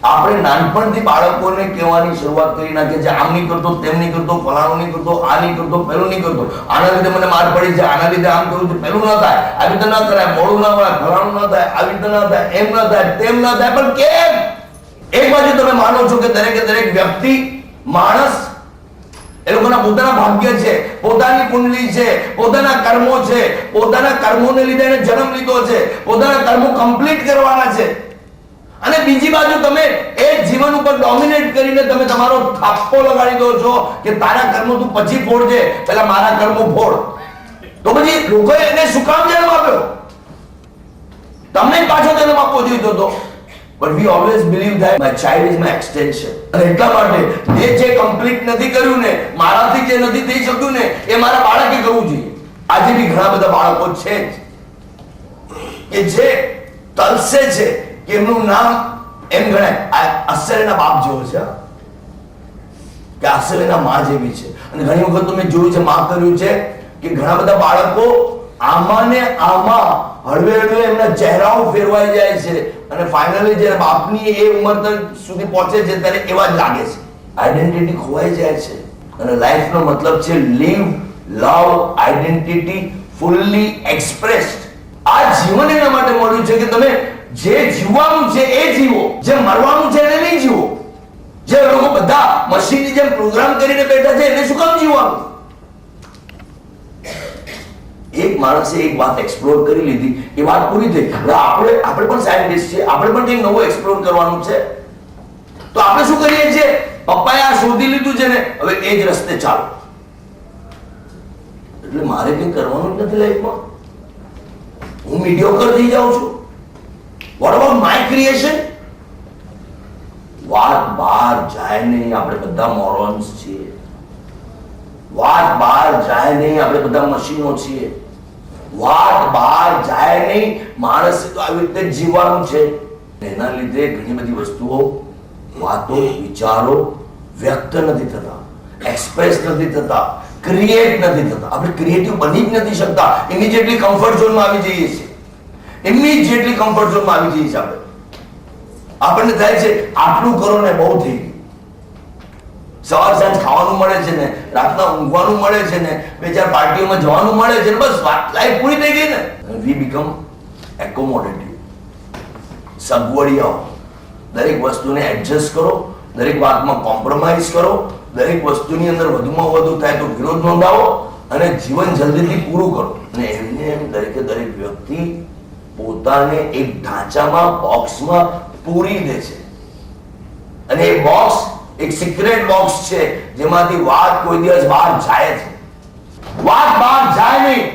આપણે નાનપણથી બાળકોને કહેવાની શરૂઆત કરી નાખીએ છીએ, આમ નહીં કરતો, તેમ નહીં કરતો, ફલાણું નહીં કરતો, આ નહીં કરતો, પેલું નહીં કરતો, આના લીધે મને માર પડી છે, આના લીધે આમ કરું છું, પેલું ન થાય, આવી રીતે ન કરાય, મોડું ન થાય, ફલાણું ન થાય, આવી રીતે ન થાય, એમ ન થાય, તેમ ન થાય. પણ કેમ? એક બાજુ તમે માનો છો કે દરેકે દરેક વ્યક્તિ, માણસ, એ લોકોના પોતાના ભાગ્ય છે, પોતાની કુંડલી છે, પોતાના કર્મો છે, પોતાના કર્મોને લીધે એને જન્મ લીધો છે, પોતાના કર્મો કમ્પ્લીટ કરવાના છે. અને બીજી બાજુ તમે એ જીવન ઉપર ડોમિનેટ કરીને તમે તમારો થાપ્પો લગાડી દો છો કે તારા કર્મો તું પછી ફોડજે, પહેલા મારા કર્મો ફોડ. તો પછી લોકોએ એને શું કામ જન્મ આપ્યો? તમને પાછો જન્મ આપવો જોઈતો હતો. But we always believe that my child is my extension. અને એટલા માટે એ જે કમ્પ્લીટ નથી કર્યું ને, મારાથી જે નથી થઈ શક્યું ને, એ મારા બાળકે કરવું જોઈએ. આજે બી ઘણા બધા બાળકો છે કે જે તલસે છે કે એમનું નામ એમ ગણાય અસલેના બાપ જેવો છે, કે અસલેના માં જેવી છે. અને ઘણી વખત તો મેં જોયું છે, માં કર્યું છે કે ઘણા બધા બાળકો આમાં ને આમાં હળવે હળવે એમના ચહેરાઓ ફેરવાઈ જાય છે અને ફાઇનલી જ્યારે બાપની એ ઉંમર સુધી પહોંચે છે ત્યારે એવા જ લાગે છે. આઈડેન્ટિટી ખોવાઈ જાય છે. અને લાઈફનો મતલબ છે live, love, identity fully expressed. આ જીવન એના માટે મળ્યું છે કે તમે જે જીવવાનું છે એ જીવો, જે મરવાનું છે એને નહીં જીવો. જે લોકો બધા મશીનની જેમ પ્રોગ્રામ કરીને બેઠા છે એને શું કામ જીવવાનું? એક માણસે એક વાત એક્સપ્લોર કરી લીધી, એ વાત પૂરી થઈ. આપણે પણ સાયન્ટિસ્ટ છીએ, આપણે પણ કંઈક નવું એક્સપ્લોર કરવાનું છે. તો આપણે શું કરીએ છીએ? પપ્પાએ આ શોધી લીધું છે ને, હવે એ જ રસ્તે ચાલો. એટલે મારે કંઈ કરવાનું જ નથી લાઈફમાં. હું મીડિયોકર થઈ જાઉં છું. What about my creation? વાત બહાર જાય નહીં, આપણે બધા મોરોન્સ છીએ. વાત બહાર જાય નહીં, આપણે બધા મશીનો છીએ. વાત બહાર જાય નહીં, માણસે તો આવી રીતે જીવવાનું છે. એના લીધે ઘણી બધી વસ્તુઓ, વાતો, વિચારો વ્યક્ત નથી થતા, એક્સપ્રેસ નથી થતા, ક્રિએટ નથી થતા. આપણે ક્રિએટિવ બની જ નથી શકતા. ઇમિડિયેટલી કમ્ફર્ટ ઝોનમાં આવી જઈએ છીએ. ઇમિડિયેટલી કમ્ફર્ટ ઝોનમાં આવી જઈએ છીએ. આપણને થાય છે આટલું કરો ને બહુ થઈ ગયું. સવાર સાંજ ખાવાનું મળે છે ને, રાતના ઊંઘવાનું મળે છે ને, બે ચાર પાર્ટીઓમાં જવાનું મળે છે ને, બસ લાઈફ પૂરી થઈ ગઈ ને. વી બીકમ એકોમોડેટિવ, સગવડિયાઓ. દરેક વસ્તુને એડજસ્ટ કરો, દરેક વાતમાં કોમ્પ્રોમાઇઝ કરો, દરેક વસ્તુની અંદર વધુમાં વધુ થાય તો વિરોધ નોંધાવો અને જીવન જલ્દીથી પૂરું કરો. અને એમને એમ દરેકે દરેક વ્યક્તિ પોતાને એક ઢાંચામાં, બોક્સમાં પૂરી દે છે. અને એ બોક્સ એક સિક્રેટ બોક્સ છે જેમાંથી વાત કોઈ દિવસ બહાર જાય છે. વાત બહાર જાય નહીં.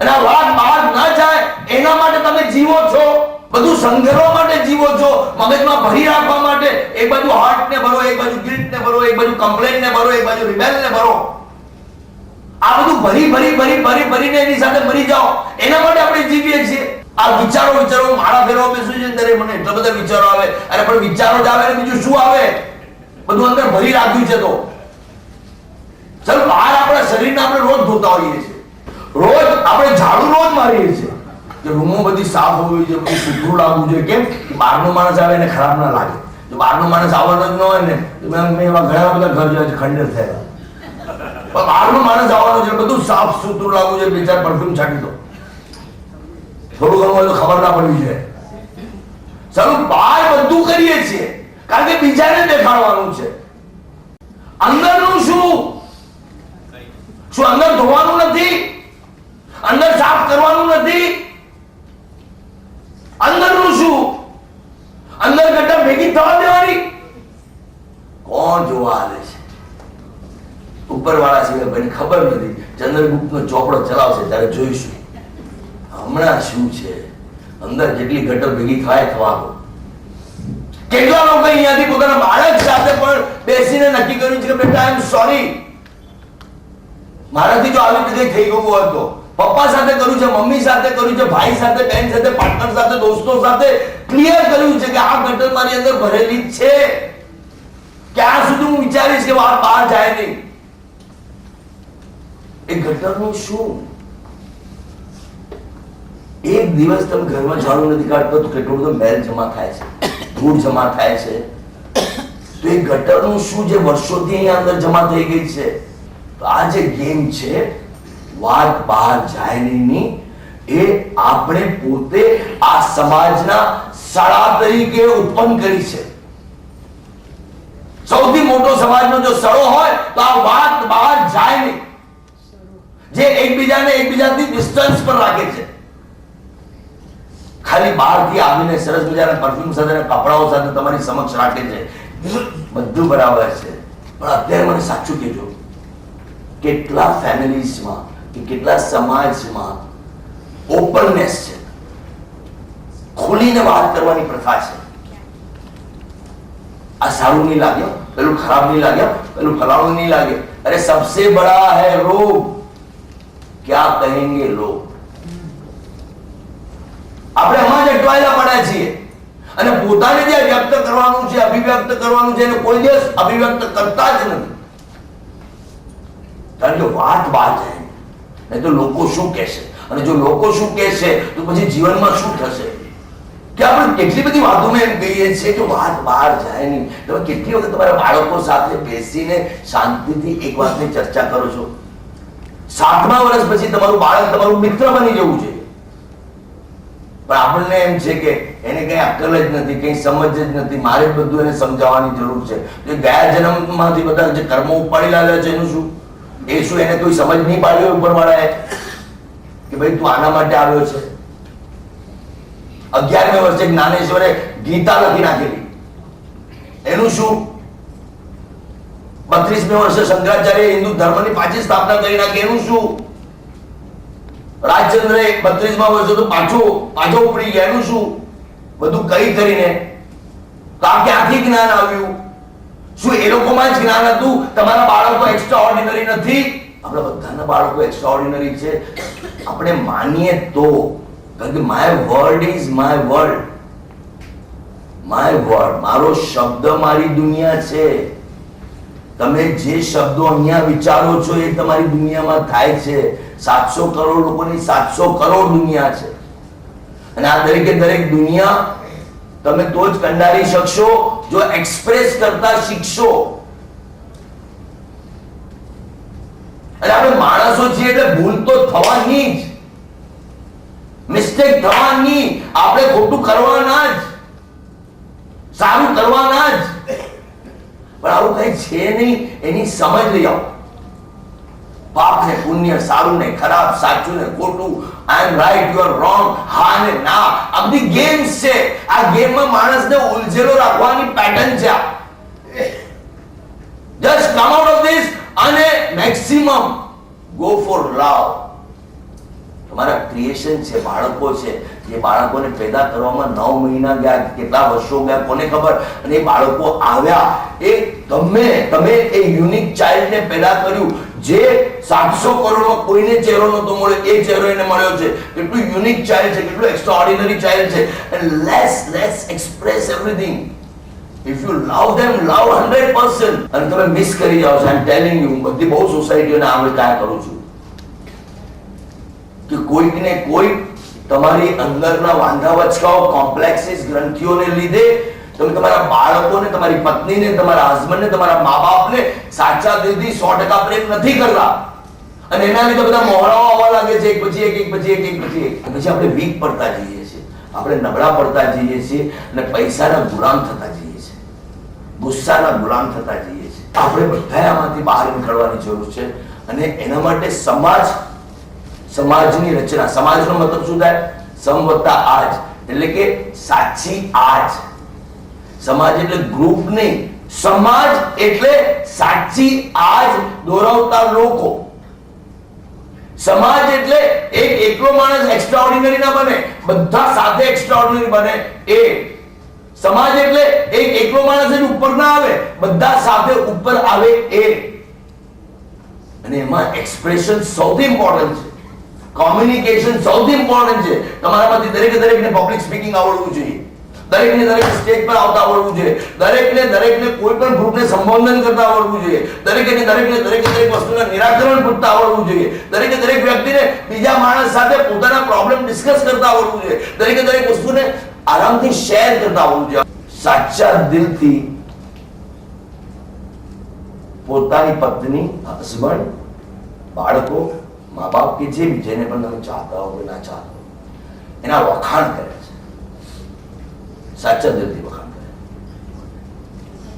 અને આ વાત બહાર ના જાય એના માટે તમે જીવો છો. બધું સંઘર્ષવા માટે જીવો છો, મગજમાં ભરી રાખવા માટે. એક બાજુ હાર્ટ ને ભરો, એક બાજુ ગિલ્ટ ને ભરો, એક બાજુ કમ્પ્લેન ને ભરો, એક બાજુ રિબેલ ને ભરો. આ બધું ભરીને એની સાથે મરી જાઓ. એના માટે આપણે જીવીએ છીએ. આ વિચારો મારા ફેરવા બેસું છે ત્યારે મને એટલા બધા વિચારો આવે. અરે પણ વિચારો જ આવે ને બીજું શું આવે? બધું અંદર ભરી રાખ્યું છે. તો ચાલો બહાર આપણા શરીરને આપણે રોજ ધોતા હોઈએ છીએ, રોજ આપણે ઝાડુ રોજ મારીએ છીએ કે રૂમો બધી સાફ હોવી જોઈએ, બધું સુધરું લાગવું જોઈએ. કેમ? બહારનો માણસ આવે એને ખરાબ ના લાગે. જો બહારનો માણસ આવવાનો જ ન હોય ને, મેં એવા ઘણા બધા ઘર જોયા છે ખંડેર થયેલા. પણ બહારનો માણસ આવવાનો છે, બધું સાફ સુથરું લાગવું જોઈએ. બે ચાર પરફ્યુમ છાંટી દો, થોડું ઘણું હોય તો ખબર ના પડવી જોઈએ. ચાલો બહાર બધું કરીએ છીએ કારણ કે બીજાને દેખાડવાનું છે. અંદરનું શું અંદર ધોવાનું નથી? અંદર સાફ કરવાનું નથી? અંદરનું શું? અંદર ગટર ભેગી થવા દેવાની? કોણ જોવા આવે છે? ઉપરવાળા સિવાય મને ખબર નથી. ચંદ્રગુપ્તનો ચોપડો ચલાવશે ત્યારે જોઈશું. હમણાં શું છે અંદર જેટલી ગટર ભેગી થાય થવા દો. કેટલા લોકો અહીંયાથી પોતાના બાળક સાથે પણ બેસીને નક્કી કર્યું છે કે બેટા આઈ એમ સોરી, મારાથી જો આવી રીતે થઈ ગયું હોય તો પપ્પા સાથે કર્યું છે, મમ્મી સાથે કર્યું છે, ભાઈ સાથે, બહેન સાથે, પાર્ટનર સાથે, દોસ્તો સાથે ક્લિયર કર્યું છે કે આ ગટર મારી અંદર ભરેલી જ છે, ક્યાં સુધી હું વિચારીશ કે વાત બહાર જાય નહીં. એ ગટરનું શું? એક દિવસ તમે ઘરમાં ઝાડુ નથી કાઢતો તો કેટલો બધો મેલ જમા થાય છે, ધૂળ જમા થાય છે. તો એ ગટરનું શું જે વર્ષોથી અહીંયા અંદર જમા થઈ ગઈ છે? તો આ જે ગેમ છે વાત બહાર જાય નહીં, એ આપણે પોતે આ સમાજના સડા તરીકે ઉત્પન્ન કરી છે. સૌથી મોટો સમાજનો જો સડો હોય તો આ વાત બહાર જાય નહીં, જે એકબીજાથી ડિસ્ટન્સ પર રાખે છે. ખાલી બહારથી આવીને સરસ મજાના પરફ્યુમ સાથે કપડાઓ સાથે તમારી સમક્ષ રાખે છે, બધું બરાબર છે. પણ અત્યારે મને સાચું કહેજો, કેટલા ફેમિલીઝમાં કે કેટલા સમાજમાં ઓપનનેસ છે, ખુલીને વાત કરવાની પ્રથા છે. આ સારું નહીં લાગ્યો, પેલું ખરાબ નહીં લાગ્યો, પેલું ફલાણું નહીં લાગે, અરે સબસે બડા હૈ રોગ ક્યા કહેંગે લોગ. આપણે એમાં જ અટવાયેલા પડ્યા છીએ અને પોતાને જે વ્યક્ત કરવાનું છે, અભિવ્યક્ત કરવાનું છે, એને કોઈ દિવસ અભિવ્યક્ત કરતા જ નથી. કારણ કે વાત બહાર જાય નહીં તો લોકો શું કહેશે, અને જો લોકો શું કહેશે તો પછી જીવનમાં શું થશે? કે આપણે કેટલી બધી વાતોમાં એમ કહીએ છીએ કે વાત બહાર જાય નહીં. તમે કેટલી વખત તમારા બાળકો સાથે બેસીને શાંતિથી એક વાતની ચર્ચા કરો છો? 7મા વર્ષ પછી તમારું બાળક તમારું મિત્ર બની જવું છે, પણ આપણને એમ છે કે એને કઈ અક્કલ જ નથી, કઈ સમજ જ નથી, મારે જ બધું એને સમજાવવાની જરૂર છે. તો ગયા જન્મમાંથી બધા જે કર્મો ઉપાડી લાવ્યા છે એનું શું? એ શું એને કોઈ સમજ નહીં પાડી ઉપરવાળાએ કે ભાઈ તું આના માટે આવ્યો છે? 11મે વર્ષે જ્ઞાનેશ્વરે ગીતા લખી નાખેલી, એનું શું? 32મે વર્ષે શંકરાચાર્ય હિન્દુ ધર્મની પાછી સ્થાપના કરી નાખી, એનું શું? રાજચંદ્રે 32મા વર્ષે તો પાછો ઉપડી ગયા, એનું શું? બધું કરીને તો આ ક્યાંથી જ્ઞાન આવ્યું? શું એ લોકોમાં જ જ્ઞાન હતું? તમારા બાળકો એક્સ્ટ્રા ઓર્ડિનરી નથી? આપણા બધાના બાળકો એક્સ્ટ્રા ઓર્ડિનરી છે, આપણે માનીએ તો. કારણ કે my word is my world, my word, મારો શબ્દ મારી દુનિયા છે. તમે જે શબ્દો અહીંયા વિચારો છો એ તમારી દુનિયામાં થાય છે. 700 કરોડ લોકોની 700 કરોડ દુનિયા છે, અને આ દરેકે દરેક દુનિયા તમે તો જ કંડારી શકશો જો એક્સપ્રેસ કરતા શીખશો. અને આપણે માણસો છીએ એટલે ભૂલ તો થવાની જ, મિસ્ટેક થવાની, આપણે ખોટું કરવાના જ, સારું કરવાના જ. પણ આવું કઈ છે નહીં, એની સમજ લઈ આવો. પાપ ને પુણ્ય, સારું ને ખરાબ, સાચું ને ખોટું, આઈ એમ રાઈટ, યુ આર રોંગ, હા ને ના, આ બધી ગેમ્સ છે. આ ગેમમાં માણસને ઉલઝેલો રાખવાની પેટર્ન છે. Just come out of this અને મેક્સિમમ ગો ફોર લવ. તમારા ક્રિએશન છે, બાળકો છે, જે બાળકોને પેદા કરવામાં 9 મહિના ગયા, કેટલા વર્ષો ગયા કોને ખબર, અને એ બાળકો આવ્યા, એ તમે એ યુનિક ચાઇલ્ડને પેદા કર્યું, જે 700 કરોડમાં કોઈને ચહેરો નહોતો મળ્યો, એ ચહેરો એને મળ્યો છે. કેટલું યુનિક ચાઇલ્ડ છે, કેટલું એક્સ્ટ્રાઓર્ડિનરી ચાઇલ્ડ છે. And let's express everything. If you love them, love 100%. અને તમે મિસ કરી જાઓ છો. આઈ એમ ટેલિંગ યુ, બધી બહુ સોસાયટીઓને આમ કાય કરું છું કે કોઈકને કોઈ તમારી અંદરના વાંધા વચકાઓ, કોમ્પ્લેક્સિસ, ગ્રંથિઓને લીધે તમે તમારા બાળકોને, તમારી પત્નીને, તમારા હસબન્ડને, તમારા મા બાપને સાચા દિલથી 100% પ્રેમ નથી કરતા, અને એના લીધે બધા મોહરાઓ આવવા લાગે છે, એક પછી એક આપણે વીક પડતા જઈએ છીએ, આપણે નબળા પડતા જઈએ છીએ, અને પૈસાના ગુલામ થતા જઈએ છીએ, ગુસ્સાના ગુલામ થતા જઈએ છીએ. આપણે બધા આમાંથી બહાર નીકળવાની જરૂર છે. અને એના માટે સમાજની રચના. સમાજનો મતલબ શું થાય? સમ વત્તા આજ, એટલે કે સાચી આજ. સમાજ એટલે ગ્રુપ નહીં, સમાજ એટલે સાચી આજ દોરાવતા લોકો. સમાજ એટલે એક એકલો માણસ એક્સ્ટ્રાઓર્ડિનરી ના બને, બધા સાથે એક્સ્ટ્રાઓર્ડિનરી બને. એ સમાજ એટલે એક એકલો માણસ જ ઉપર ના આવે, બધા સાથે ઉપર આવે. એ અને એમાં એક્સપ્રેશન સૌથી ઇમ્પોર્ટન્ટ છે, કોમ્યુનિકેશન સૌથી ઇમ્પોર્ટન્ટ છે. તમારામાંથી દરેકને પબ્લિક સ્પીકિંગ આવડવું જોઈએ, દરેક સ્ટેજ પર આવતા આવડવું જોઈએ, દરેકને કોઈ પણ ગ્રુપને સંબોધન કરતા આવડવું જોઈએ, દરેક વસ્તુના નિરાકરણ પૂછતા આવડવું જોઈએ, દરેક વ્યક્તિને બીજા માણસ સાથે પોતાના પ્રોબ્લેમ ડિસ્કસ કરતા આવડવું જોઈએ, દરેક વસ્તુને આરામથી શેર કરતા આવડવું જોઈએ. સાચા દિલથી પોતાની પત્ની, હસબન્ડ, બાળકો, મા બાપ કે જે જેને પણ તમે ચાહતા હો કે ના ચાહતા હો, એના વખાણ કરે છે, સાચા દિલથી વખાણ કરે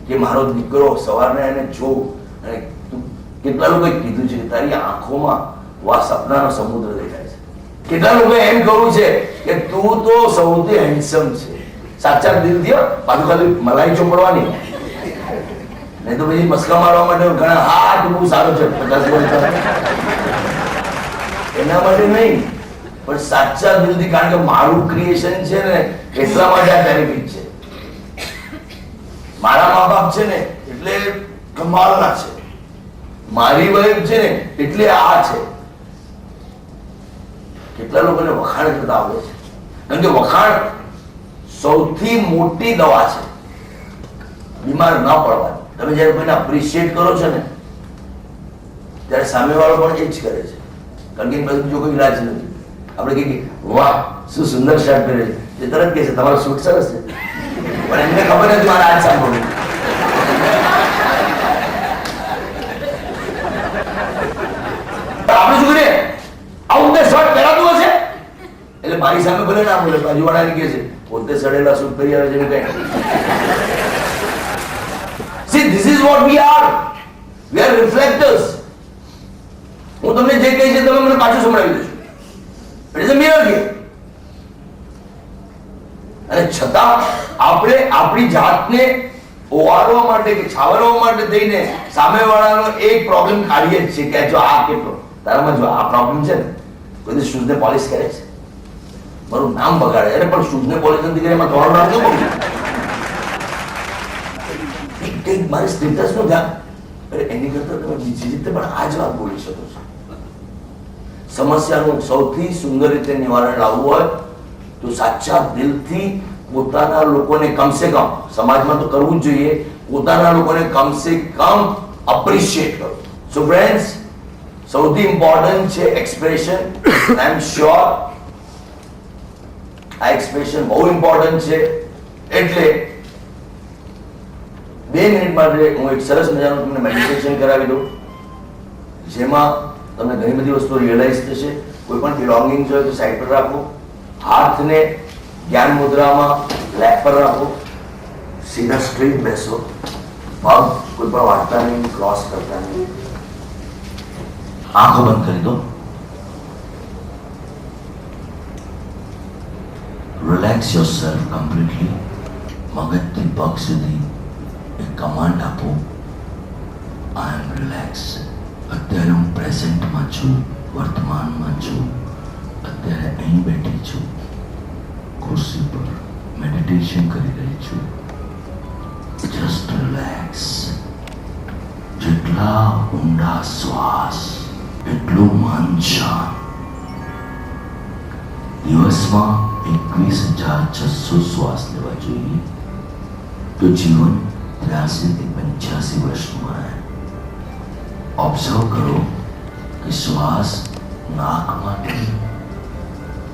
કે મારો દીકરો સવારને એને જો, અને કેટલા લોકોએ કીધું છે કે તારી આંખોમાં વા સપનાનો સમુદ્ર દેખાય છે. કેટલા લોકોએ એમ કહ્યું છે કે તું તો સૌથી હેન્ડસમ છે. સાચા દિલથી, પાછું ખાલી મલાઈ ચોપડવાની નહીં તો પછી મસ્કા મારવા માટે ઘણા હાથ બહુ સારો છે 50 એના માટે નહીં, પણ સાચા દિલથી. કારણ કે મારું ક્રિએશન છે ને એટલા માટે આ બેનિફિટ છે. મારા મા બાપ છે ને એટલે કમાલના છે, મારી વાઈફ છે ને એટલે આ છે. કેટલા લોકોને વખાણ કરતા આવડે છે, કારણ કે વખાણ સૌથી મોટી દવા છે બીમાર ન પડવાની. તમે જયારે કોઈને એપ્રિશિએટ કરો છો ને ત્યારે સામેવાળો પણ એ જ કરે છે, કારણ કે પછી બીજો કોઈ ઇલાજ નથી. આપણે કહીએ વાહ શું સુંદર શર્ટ પહેરે છે, એ તરત કહે છે તમારો સૂટ સરસ છે, પણ એમને ખબર નથી મારે આજ સાંભળવું. આપણે શું કરીએ, આવું તે શર્ટ પહેરાતું હશે એટલે મારી સામે ભલે ના બોલે, બાજુવાળાને કહે છે પોતે સડેલા સૂટ પહેરી આવે છે કઈ. See, this is what we are. We are reflectors. હું તમને જે કહી છે તમે મને પાછું સંભળાવી દેશો. It is a mirror game. અને છતાં આપણે આપણી જાતને ઓવારવા માટે કે છાવરવા માટે થઈને સામેવાળાનો એક પ્રોબ્લેમ કાઢીએ જ છે કે જો આ કેટલો તારામાં જો આ પ્રોબ્લેમ છે ને, કોઈ શૂઝને પોલિશ કરે છે, મારું નામ બગાડે. અરે પણ શૂઝને પોલિશ નથી કરે, એમાં તમારું નામ કેમ બગડ્યું? કંઈક મારી સ્ટેટસ નું ધ્યાન, અરે એની કરતા તમે બીજી રીતે પણ આ જ વાત બોલી શકો છો. સમસ્યાનું સૌથી સુંદર રીતે નિવારણ લાવવું હોય તો સાચા દિલથી પોતાના લોકોને કમસે કમ, સમાજમાં તો કરવું જ જોઈએ, પોતાના લોકોને કમસે કમ અપ્રિશિએટ કરો. સો ફ્રેન્ડ્સ, સૌથી ઇમ્પોર્ટન્ટ છે એક્સપ્રેશન. આઈ એમ શ્યોર આ એક્સપ્રેશન બહુ ઇમ્પોર્ટન્ટ છે. એટલે 2 મિનિટ માટે હું એક સરસ મજાનું તમને મેડિટેશન કરાવી દઉં, જેમાં તમને ઘણી બધી વસ્તુઓ રિયલાઇઝ થશે. કોઈ પણ બિલોંગિંગ હોય તો સાઈડ પર રાખો, હાથને જ્ઞાન મુદ્રામાં લેપ પર રાખો, સીધા સ્ટ્રેટ બેસો, પગ કોઈ પણ વાળતા નહીં, ક્રોસ કરતા નહીં, આંખો બંધ કરી દો. Relax yourself completely. મગજથી પગ સુધી એક કમાન્ડ આપો, આઈ એમ રિલેક્સ. અત્યારે હું પ્રેઝન્ટમાં છું, વર્તમાનમાં છું, અત્યારે અહીં બેઠી છું, ખુરશી પર મેડિટેશન કરી રહી છું. Just relax. જેટલા ઊંડા શ્વાસ એટલું મન શાંત. દિવસમાં 21,600 શ્વાસ લેવા જોઈએ તો જીવન 83 થી 85 વર્ષનું રહે. ઓબ્ઝર્વ કરો કે શ્વાસ નાકમાંથી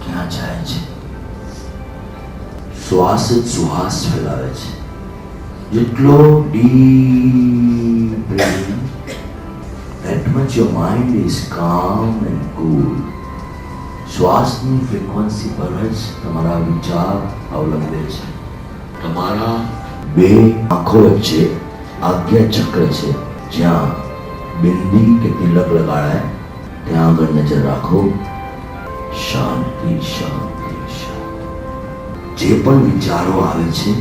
ક્યાં જાય છે. શ્વાસ જ સુવાસ ફેલાવે છે. જેટલો deep breathing, that much your mind is calm and cool. શ્વાસની ફ્રીક્વન્સી પર જ તમારા વિચાર અવલંબે છે. તમારા 2 આંખો વચ્ચે આજ્ઞા ચક્ર છે, જ્યાં બિંદી કે તિલક લગાડાય ત્યાં આગળ નજર રાખો. શાંતિ શાંતિ શાંતિ. જે પણ વિચારો આવે છે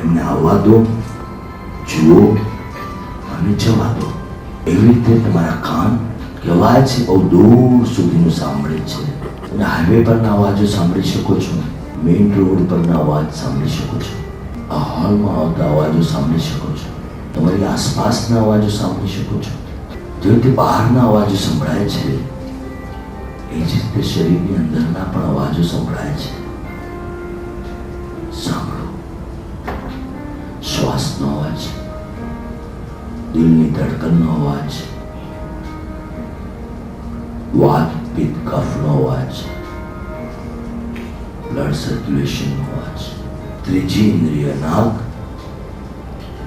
એમને આવવા દો, જુઓ અને જવા દો. એવી રીતે તમારા કાન કહેવાય છે બહુ દૂર સુધીનું સાંભળે છે. તમે હાઈવે પરના અવાજો સાંભળી શકો છો, મેઇન રોડ પરના અવાજ સાંભળી શકો છો, આ હોલમાં આવતા અવાજો સાંભળી શકો છો, તમારી આસપાસના અવાજો સાંભળી શકો છો. જે રીતે બહારના અવાજો સંભળાય છે એ જ રીતે શરીરની અંદરના પણ અવાજો સંભળાય છે. સાંભળો, શ્વાસનો અવાજ, દિલની ધડકનનો અવાજ, વાત પિત્ત કફનો અવાજ, બ્લડ સર્ક્યુલેશનનો અવાજ. ત્રીજી ઇન્દ્રિય નાક,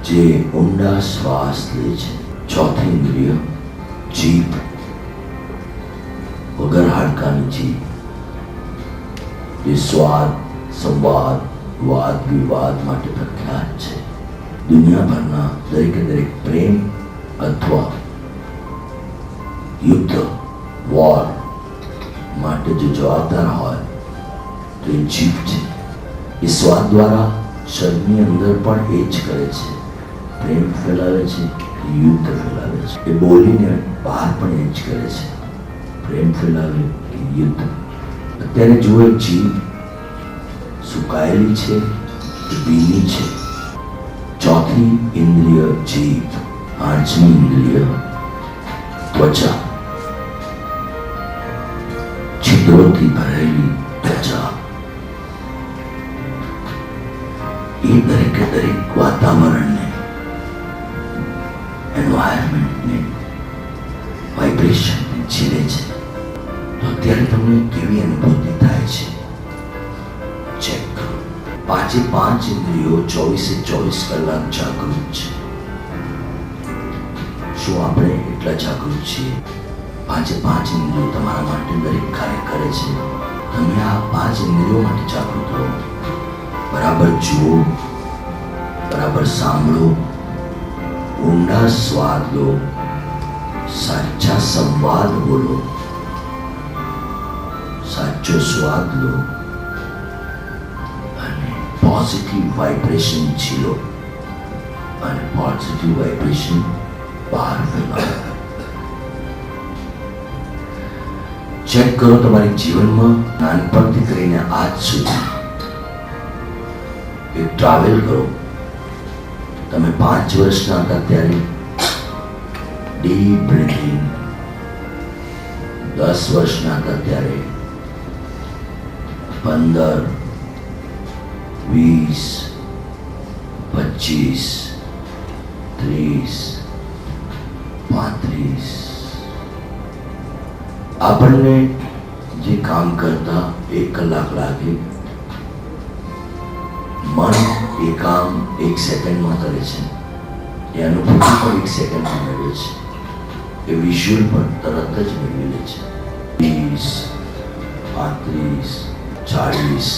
જે ઊંડા શ્વાસ લે છે. ચોથી ઇન્દ્રિય જીભ, વગર હાડકાની જીભ, જે સ્વાદ, સંવાદ, વાદ વિવાદ માટે પ્રખ્યાત છે. દુનિયાભરના દરેકે દરેક પ્રેમ અથવા યુદ્ધ, વોર માટે જો જવાબદાર હોય તો એ જીભ છે. એ સ્વાદ દ્વારા શરીરની અંદર પણ એ જ કરે છે, પ્રેમ ફેલાવે છે, યુદ્ધ ફેલાવે છે. એ બોલીને બહાર પણ એ જ કરે છે, પ્રેમ ફેલાવે કે યુદ્ધ. અત્યારે જુઓ, જીભ સુકાયેલી છે કે ભીની છે. ચોથી ઇન્દ્રિય જીભ. પાંચમી ઇન્દ્રિય ત્વચા, છિદ્રોથી ભરેલી ત્વચા. એ દરેકે દરેક વાતાવરણને, એન્વાયરમેન્ટને, વાઇબ્રેશનને ઝીલે છે. તો અત્યારે તમને કેવી અનુભૂતિ થાય છે? ચેક કરો. પાંચે પાંચ ઇન્દ્રિયો 24 કલાક જાગૃત છે. શું આપણે એટલા જાગૃત છીએ? પાંચે પાંચ ઇન્દ્રિયો તમારા માટે દરેક કાર્ય કરે છે. તમે આ પાંચ ઇન્દ્રિયો માટે જાગૃત રહો. બરાબર જુઓ, બરાબર સાંભળો, ઊંડા સ્વાદ લો, સાચા સંવાદ બોલો, સાચો સ્વાદ લો અને પોઝિટિવ વાઇબ્રેશન ઝીલો અને પોઝિટિવ વાઇબ્રેશન બહાર ફેલાવો. ચેક કરો તમારી જીવનમાં નાનપણથી કરીને આજ સુધી એક ટ્રાવેલ કરો. તમે 5 વર્ષના હતા ત્યારે ડીપ બ્રીથિંગ, 10 વર્ષના હતા ત્યારે 15, 20, 25, 30, 35. આપણને જે કામ કરતા 1 કલાક લાગે, મન એ કામ 1 સેકન્ડમાં કરે છે. એ અનુભૂતિ પણ 1 સેકન્ડમાં મેળવે છે. એ વિઝ્યુઅલ પણ તરત જ મેળવી લે છે. 20, 35, 40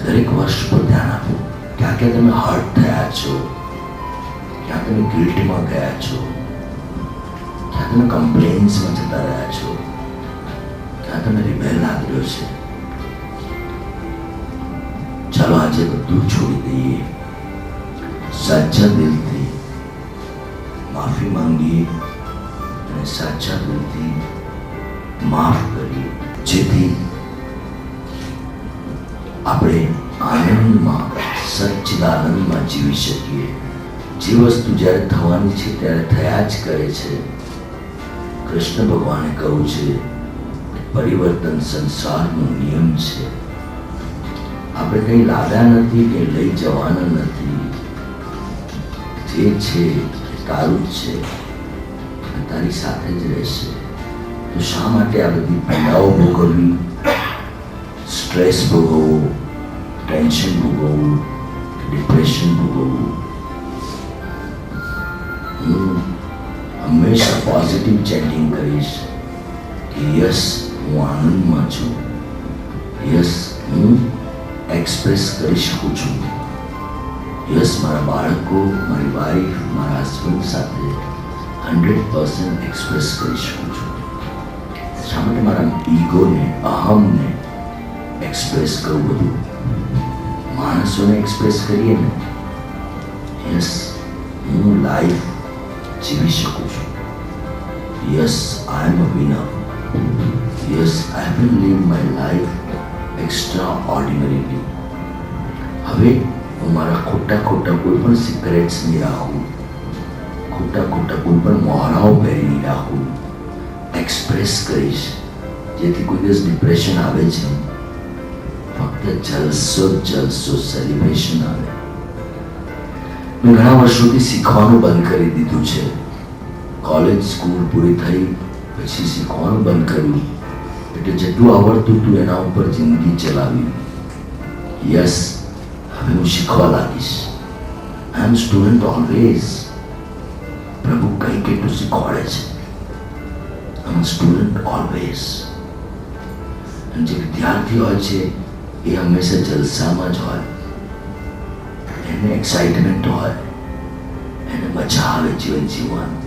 દરેક વર્ષ પર ધ્યાન આપો. ક્યાં ક્યાં તમે હર્ટ થયા છો, ક્યાં તમે ગિલ્ટમાં ગયા છો, ક્યાં તમે કમ્પ્લેન્સમાં જતા રહ્યા છો, ક્યાં તમે રિબેલ લાગ્યો છે. ચાલો આજે બધું છોડી દઈએ, સાચા દિલથી માફી માંગીએ અને સાચા દિલથી માફ કરીએ, જેથી આપણે આનંદમાં, સચ્ચિદાનંદમાં જીવી શકીએ. જે વસ્તુ જ્યારે થવાની છે ત્યારે થયા જ કરે છે. કૃષ્ણ ભગવાને કહ્યું છે પરિવર્તન સંસારનો નિયમ છે. આપણે કંઈ લાવ્યા નથી, કંઈ લઈ જવાના નથી. જે છે તારું જ છે, તારી સાથે જ રહેશે. તો શા માટે આ બધી પીડાઓ ભોગવવી, સ્ટ્રેસ ભોગવવું, ટેન્શન ભોગવવું, ડિપ્રેશન ભોગવવું? હું હંમેશા પોઝિટિવ ચેન્ટિંગ કરીશ કે યસ, હું આનંદમાં છું. યસ, હું એક્સપ્રેસ કરી શકું છું. યસ, મારા બાળકો, મારી વાઈફ, મારા હસબન્ડ સાથે 100% એક્સપ્રેસ કરી શકું છું. શા માટે મારા ઈગોને, અહમને એક્સપ્રેસ કરું? બધું માણસોને એક્સપ્રેસ કરીએ ને. યસ, હું લાઈફ જીવી શકું છું. Yes, I am a winner. Yes, I will live my life extraordinarily. હવે હું મારા ખોટા કોઈ પણ સિક્રેટ્સ નહીં રાખું, ખોટા ખોટા કોઈ પણ મોહરાઓ પહેરી નહીં રાખું, એક્સપ્રેસ કરીશ, જેથી કોઈ દિવસ ડિપ્રેશન આવે છે ફક્ત જલસો જલસો સેલિબ્રેશન આવે. મેં ઘણા વર્ષોથી શીખવાનું બંધ કરી દીધું છે. કોલેજ સ્કૂલ પૂરી થઈ પછી શીખવાનું બંધ કર્યું, એટલે જેટલું આવડતું હતું એના ઉપર જિંદગી ચલાવી. યસ, હવે હું શીખવા લાગીશ. આઈ એમ સ્ટુડન્ટ ઓલવેઝ. પ્રભુ કંઈ કેટલું શીખવાડે છે. આઈ એમ સ્ટુડન્ટ ઓલવેઝ. અને જે વિદ્યાર્થી હોય છે એ હંમેશા જલસામાં જ હોય, એને એક્સાઇટમેન્ટ હોય, એને મજા આવે જીવન જીવવાનું.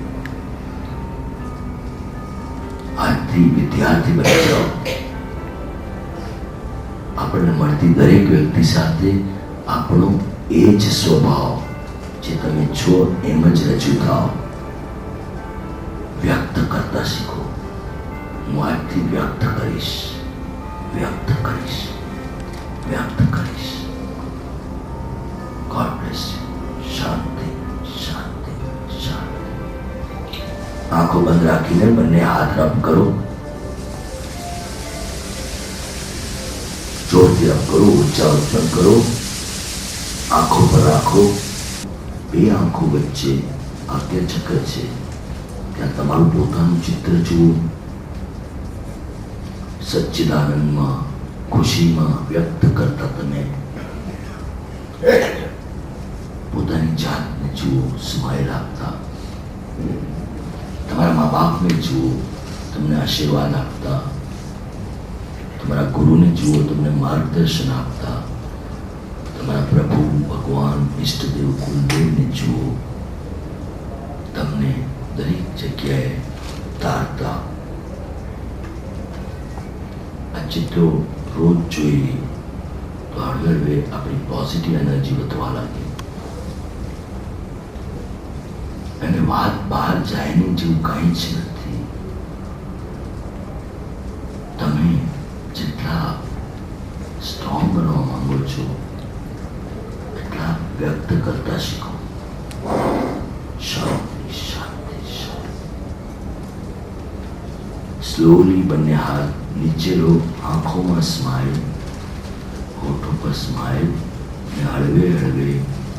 આજથી વિદ્યાર્થી બની જાઓ. આપણને મળતી દરેક વ્યક્તિ સાથે આપણો એ જ સ્વભાવ જે તમે છો એમ જ રજૂ થાઓ. વ્યક્ત કરતા શીખો. હું આજથી વ્યક્ત કરીશ, વ્યક્ત કરીશ, વ્યક્ત કરીશ. God bless you. શાંતિ, શાંતિ, શાંતિ. આંખો બંધ રાખીને બંને હાથ રબ કરો. જોરથી રબ કરો, ઉચ્ચારણ કરો. આંખો પર રાખો. બે આંખો વચ્ચે આદ્ય ચક્ર છે, ત્યાં તમારું પોતાનું ચિત્ર જુઓ. સચ્ચિદાનંદમાં, ખુશીમાં વ્યક્ત કરતા તમે પોતાની જાતને જુઓ, સ્માઇલ આપતા. તમારા મા બાપને જુઓ, તમને આશીર્વાદ આપતા. તમારા ગુરુને જુઓ, તમને માર્ગદર્શન આપતા. તમારા પ્રભુ, ભગવાન, ઈષ્ટદેવ, કુલદેવને જુઓ, તમને દરેક જગ્યાએ તારતા. આ ચિત્રો રોજ જોઈએ તો હળવે આપણી પોઝિટિવ એનર્જી વધવા લાગે અને વાત બહાર જાય નહીં જેવું કંઈ જ નથી. તમે જેટલા સ્ટ્રોંગ બનવા માંગો છો એટલા વ્યક્ત કરતા શીખો. શાંતિ, શાંતિ, શાંતિ. સ્લોલી બંને હાથ નીચે લો. આંખોમાં સ્માઇલ, હોઠો પર સ્માઇલ, ને હળવે હળવે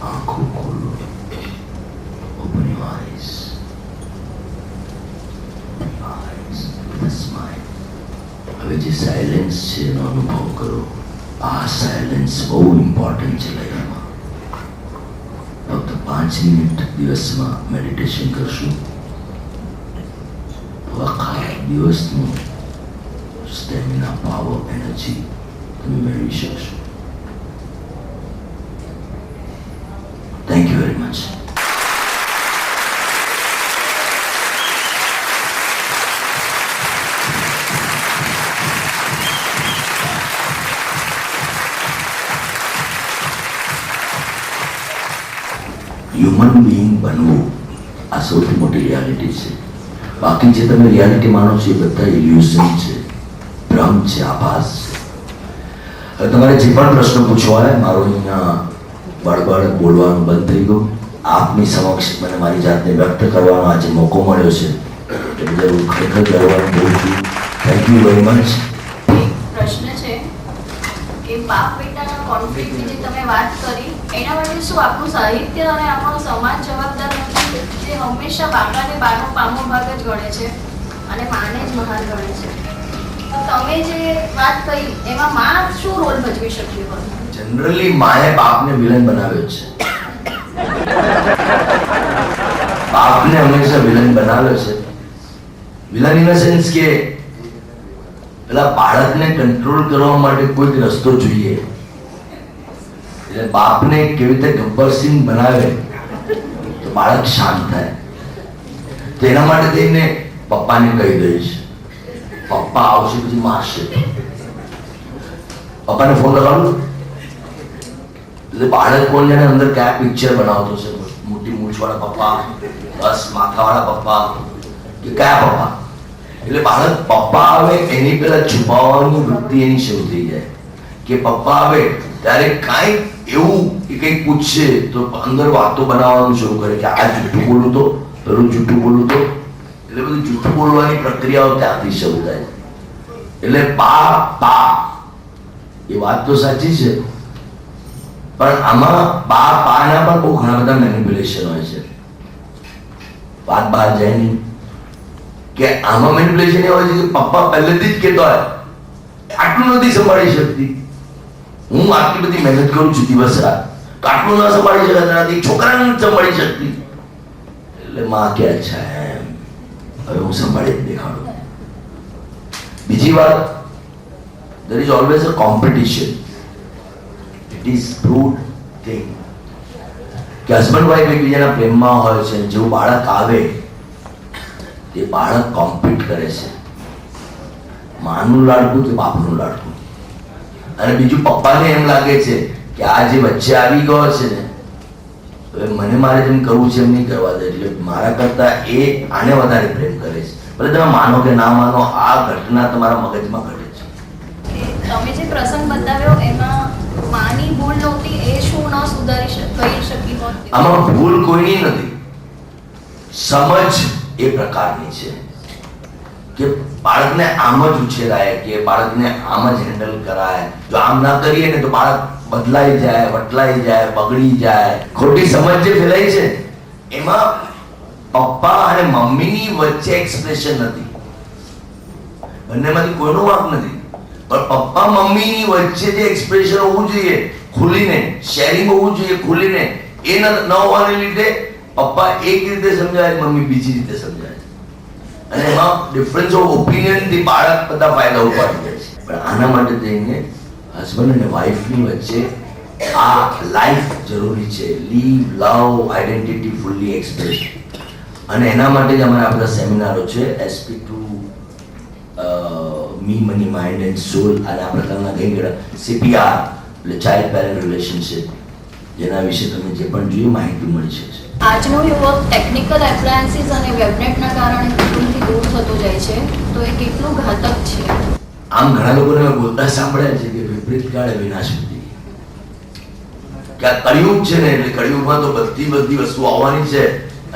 આંખો ખોલો. Open your eyes. Open your eyes with a smile. હવે જે સાયલેન્સ છે એનો અનુભવ કરો. આ સાયલેન્સ બહુ ઇમ્પોર્ટન્ટ છે લાઈફમાં. ફક્ત 5 મિનિટ દિવસમાં મેડિટેશન કરશું તો આખા દિવસનું સ્ટેમિના, પાવર, એનર્જી તમે મેળવી શકશો. Thank you very much. Human being બનવું આ સૌથી મોટી રિયાલિટી છે. બાકી જે તમે રિયાલિટી માનો છો એ બધા ઇલ્યુઝન છે, ભ્રમ છે, આભાસ છે. હવે તમારે જે પણ પ્રશ્ન પૂછવા હોય, મારો અહીંયા બળબડ બોલવાનું બંધ થઈ ગયું. આપની સમક્ષ મને મારી જાતને વ્યક્ત કરવાનો આજે મોકો મળ્યો છે એટલે હું ખરેખર ગર્વનું બોલું છું. Thank you very much. પ્રશ્ન છે કે બાપ બેટાના કોન્ફ્લિક્ટની જે તમે વાત કરી એના માટે શું આપણું સાહિત્ય અને આપણો સમાજ જવાબદાર નથી? જે હંમેશા બાપાને બાનો પામો ભાગ જ ગણે છે અને માને જ મહાન ગણે છે. તો તમે જે વાત કરી એમાં માં શું રોલ ભજવી શક્યું હોય? જનરલી માએ બાપને વિલન બનાવ્યો છે. બાપને હંમેશા વિલન બનાવ્યો છે. વિલન ઇન ધ સેન્સ કે પેલા બાળકને કંટ્રોલ કરવા માટે કોઈક રસ્તો જોઈએ. એટલે બાપને કેવી રીતે ગબ્બર સિંહ બનાવે તો બાળક શાંત થાય. તો એના માટે થઈને પપ્પાને કહી દઈશ, પપ્પા આવશે પછી મારશે. પપ્પાને ફોન લગાડું એટલે બાળક કોણ જાણે અંદર કયા પિક્ચર બનાવતો છે. મોટી મૂછવાળા પપ્પા, બસ માથાવાળા પપ્પા કે કયા પપ્પા. એટલે બાળક પપ્પા આવે એની પેલા છુપાવવાની વૃત્તિ એની શરૂ થઈ જાય કે પપ્પા આવે ત્યારે કાંઈક એવું એ કંઈક પૂછશે તો અંદર વાતો બનાવવાનું શરૂ કરે કે આ જુઠ્ઠું બોલું તો પેલું જૂઠું બોલું તો એટલે બધું જૂઠું બોલવાની પ્રક્રિયાઓ ત્યાંથી શરૂ થાય. એટલે પા એ વાત તો સાચી છે, પણ આમાં પાના પણ બહુ ઘણા બધા મેનિપ્યુલેશન હોય છે. વાત બહાર જાય નહીં કે આમાં મેનિપ્યુલેશન એ હોય છે કે પપ્પા પહેલેથી જ કહેતો હોય આટલું નથી સંભાળી શકતી, હું આટલી બધી મહેનત કરું છું દિવસ રાત, આટલું ના સંભાળી શકતા નથી, છોકરાને નથી સંભાળી શકતી. એટલે માં કે અચ્છા એમ, હવે હું સંભાળી જ દેખાડું. બીજી વાત, there is always a competition. It is proved thing કે હસબન્ડ વાઈફ એકબીજાના પ્રેમમાં હોય છે, જેવું બાળક આવે તે બાળક કોમ્પિટ કરે છે, માનું લાડકું કે બાપનું લાડકું. અને બીજું પપ્પાને એમ લાગે છે કે આ જે વચ્ચે આવી ગયો છે ને, હવે મને મારે જેમ કરવું છે એમ નહીં કરવા દે, એટલે મારા કરતા એ આને વધારે પ્રેમ કરે છે. ભલે તમે માનો કે ના માનો, આ ઘટના તમારા મગજમાં ઘટે છે. તમે જે પ્રસંગ બતાવ્યો એમાં માની ભૂલ નહોતી, એ શું ન સુધારી કરી શકી હોત? આમાં ભૂલ કોઈની નથી, સમજ એ પ્રકારની છે કે બાળકને આમ જ ઉછેરાય, કે બાળકને આમ જ હેન્ડલ કરાય. જો આમ ના કરીએ ને તો બાળક બદલાઈ જાય, વટલાઈ જાય, બગડી જાય. ખોટી સમજ જે ફેલાઈ છે એમાં પપ્પા અને મમ્મીની વચ્ચે એક્સપ્રેશન નથી, બંનેમાંથી કોઈનો વાંક નથી, પણ પપ્પા મમ્મીની વચ્ચે જે એક્સપ્રેશન હોવું જોઈએ ખુલીને, શેરિંગ હોવું જોઈએ ખુલીને, એ ન હોવાને લીધે પપ્પા એક રીતે સમજાય, મમ્મી બીજી રીતે સમજાય, અને એમાં ડિફરન્સ ઓફ ઓપિનિયન થી બાળક બધા ફાયદા ઉપાડી જાય છે. પણ આના માટે થઈને હસબન્ડ અને વાઈફની વચ્ચે આ લાઈફ જરૂરી છે, live, love, identity fully express. અને એના માટે જ અમારા બધા સેમિનારો છે, SP2 me money mind and soul, અને આ પ્રકારના કંઈ CPR એટલે ચાઇલ્ડ પેરેન્ટ રિલેશનશિપ, જેના વિશે તમે જે પણ જોઈએ માહિતી મળી શકે છે. આજનો યુવક ટેકનિકલ એપ્લાયન્સીસ અને વેબનેટના કારણે કુટુંબથી દૂર થતો જાય છે, તો એ કેટલું ઘાતક છે? આમ ઘણા લોકોને મેં બોલતા સાંભળ્યા છે કે વિપરીત કાળે વિનાશ બુદ્ધિ, કે આ કળિયુગ છે ને, એટલે કળિયુગમાં તો બધી વસ્તુ આવવાની છે.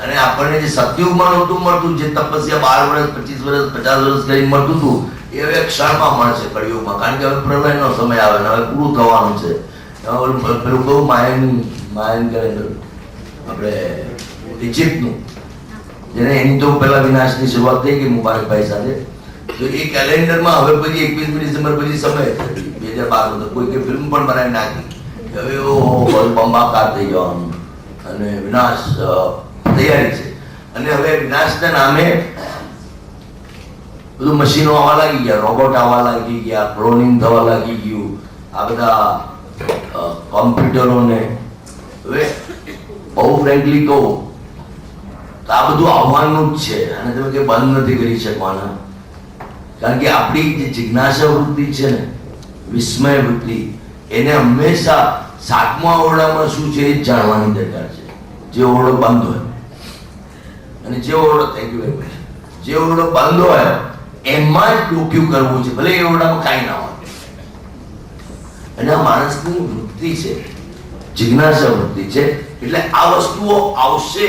અને આપણને જે સતયુગમાં નહોતું મળતું, જે તપસ્યા 12 વર્ષ 25 વર્ષ 50 વર્ષ કરીને મળતું હતું, એ હવે ક્ષણમાં મળશે કળિયુગમાં. કારણ કે હવે પ્રલયનો સમય આવે ને હવે પૂરું થવાનું છે. પેલું કહું માયન કેલેન્ડર આપણે ઇજિપ્તનું, જેને એની તો પહેલા વિનાશની શરૂઆત થઈ ગઈ મુબારકભાઈ સાથે, તો એ કેલેન્ડરમાં હવે પછી 21મી ડિસેમ્બર પછી સમય 2012 કોઈ કે ફિલ્મ પણ બનાવી નાખી કે હવે બંબાકાર થઈ જવાનું અને વિનાશ તૈયારી છે. અને હવે વિનાશના નામે બધું મશીનો આવવા લાગી ગયા, રોબોટ આવવા લાગી ગયા, ક્લોનિંગ થવા લાગી ગયું, આ બધા કોમ્પ્યુટરોને. હવે બહુ ફ્રેન્કલી કહું તો આ બધું આવવાનું જ છે, અને તમે કે બંધ નથી કરી શકવાના. કારણ કે આપણી જે જિજ્ઞાસા વૃત્તિ છે ને, વિસ્મય વૃત્તિ, એને હંમેશા 7મા ઓરડામાં શું છે એ જાણવાની દરકાર છે. જે ઓરડો બંધ હોય, અને જે ઓરડો જે ઓરડો બંધ હોય એમાં જ ડોક્યુ કરવું છે, ભલે એ ઓરડામાં કાંઈ ના હોય. અને આ માણસની વૃત્તિ છે, જિજ્ઞાસા વૃત્તિ છે. એટલે આ વસ્તુઓ આવશે,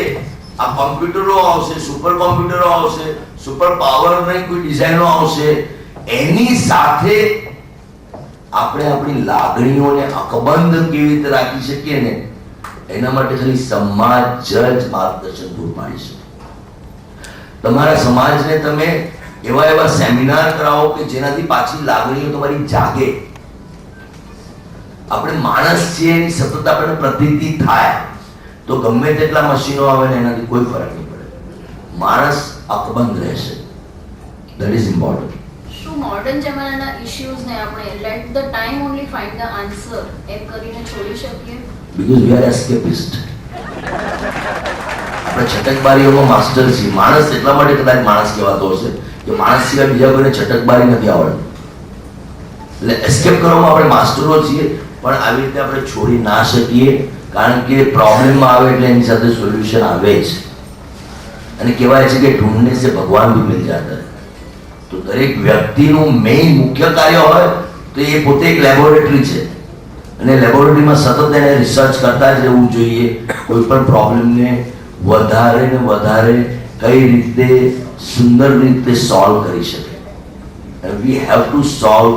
આ કોમ્પ્યુટરો આવશે, સુપર કોમ્પ્યુટરો આવશે, સુપર પાવરની કોઈ ડિઝાઇનો આવશે, એની સાથે આપણે આપણી લાગણીઓને અકબંધ કેવી રીતે રાખી શકીએ ને, એના માટે ખાલી સમાજ જ માર્ગદર્શન પૂરું પાડી શકે. તમારા સમાજને તમે એવા સેમિનાર કરાવો કે જેનાથી પાછી લાગણીઓ તમારી જાગે. આપણે માણસ છીએ એની સતત આપણને પ્રતીતિ થાય, તો ગમે તેટલા મશીનો આવે ને એનાથી કોઈ ફરક નહીં પડે, માણસ અકબંધ રહેશે. That is important. શું મોડર્ન જમાનાના ઇશ્યુઝને આપણે let the time only find the answer એમ કરીને છોડી શકીએ? Because we are escapist. આપણે છટકબારીઓમાં માસ્ટર છીએ. માણસ એટલા માટે કદાચ માણસ કહેવાતો હશે કે માણસ સિવાય બીજા કોઈને છટકબારી નથી આવડતી. એટલે એસ્કેપ કરવામાં આપણે માસ્ટરો છીએ, પણ આવી રીતે આપણે છોડી ના શકીએ, કારણ કે પ્રોબ્લેમમાં આવે એટલે એની સાથે સોલ્યુશન આવે જ. અને કહેવાય છે કે ઢૂંઢને સે ભગવાન ભી મિલ જાતા હૈ. તો દરેક વ્યક્તિનું મેઇન મુખ્ય કાર્ય હોય તો એ પોતે એક લેબોરેટરી છે, અને લેબોરેટરીમાં સતત એને રિસર્ચ કરતા જ રહેવું જોઈએ, કોઈ પણ પ્રોબ્લેમને વધારે ને વધારે કઈ રીતે સુંદર રીતે સોલ્વ કરી શકે. And we have to solve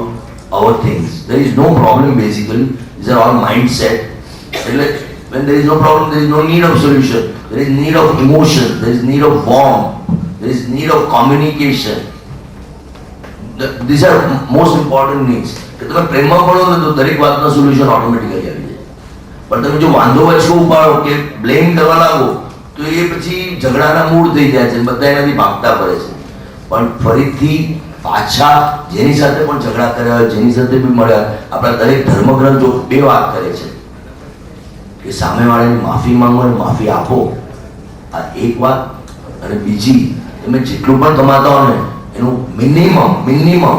our things. There is no problem basically. These are all mindset. When there is no problem, there is no need of solution. There is need of emotion. There is need of warmth. There is need of communication. These are most important needs. કે તમે પ્રેમમાં પડો ને તો દરેક વાતનો solution automatically આવી જાય. પણ તમે જો વાંધો વચ્ચે ઉપાડો કે બ્લેમ કરવા લાગો તો એ પછી ઝઘડાના મૂળ થઈ જાય છે, બધા એનાથી ભાગતા પડે છે. પણ ફરીથી પાછા જેની સાથે પણ ઝઘડા કર્યા હોય, જેની સાથે બી મળ્યા, આપણા દરેક ધર્મગ્રંથો બે વાત કરે છે કે સામેવાળાની માફી માંગો અને માફી આપો. આ એક વાત. અને બીજી, તમે જેટલું પણ કમાતા હો ને એનું મિનિમમ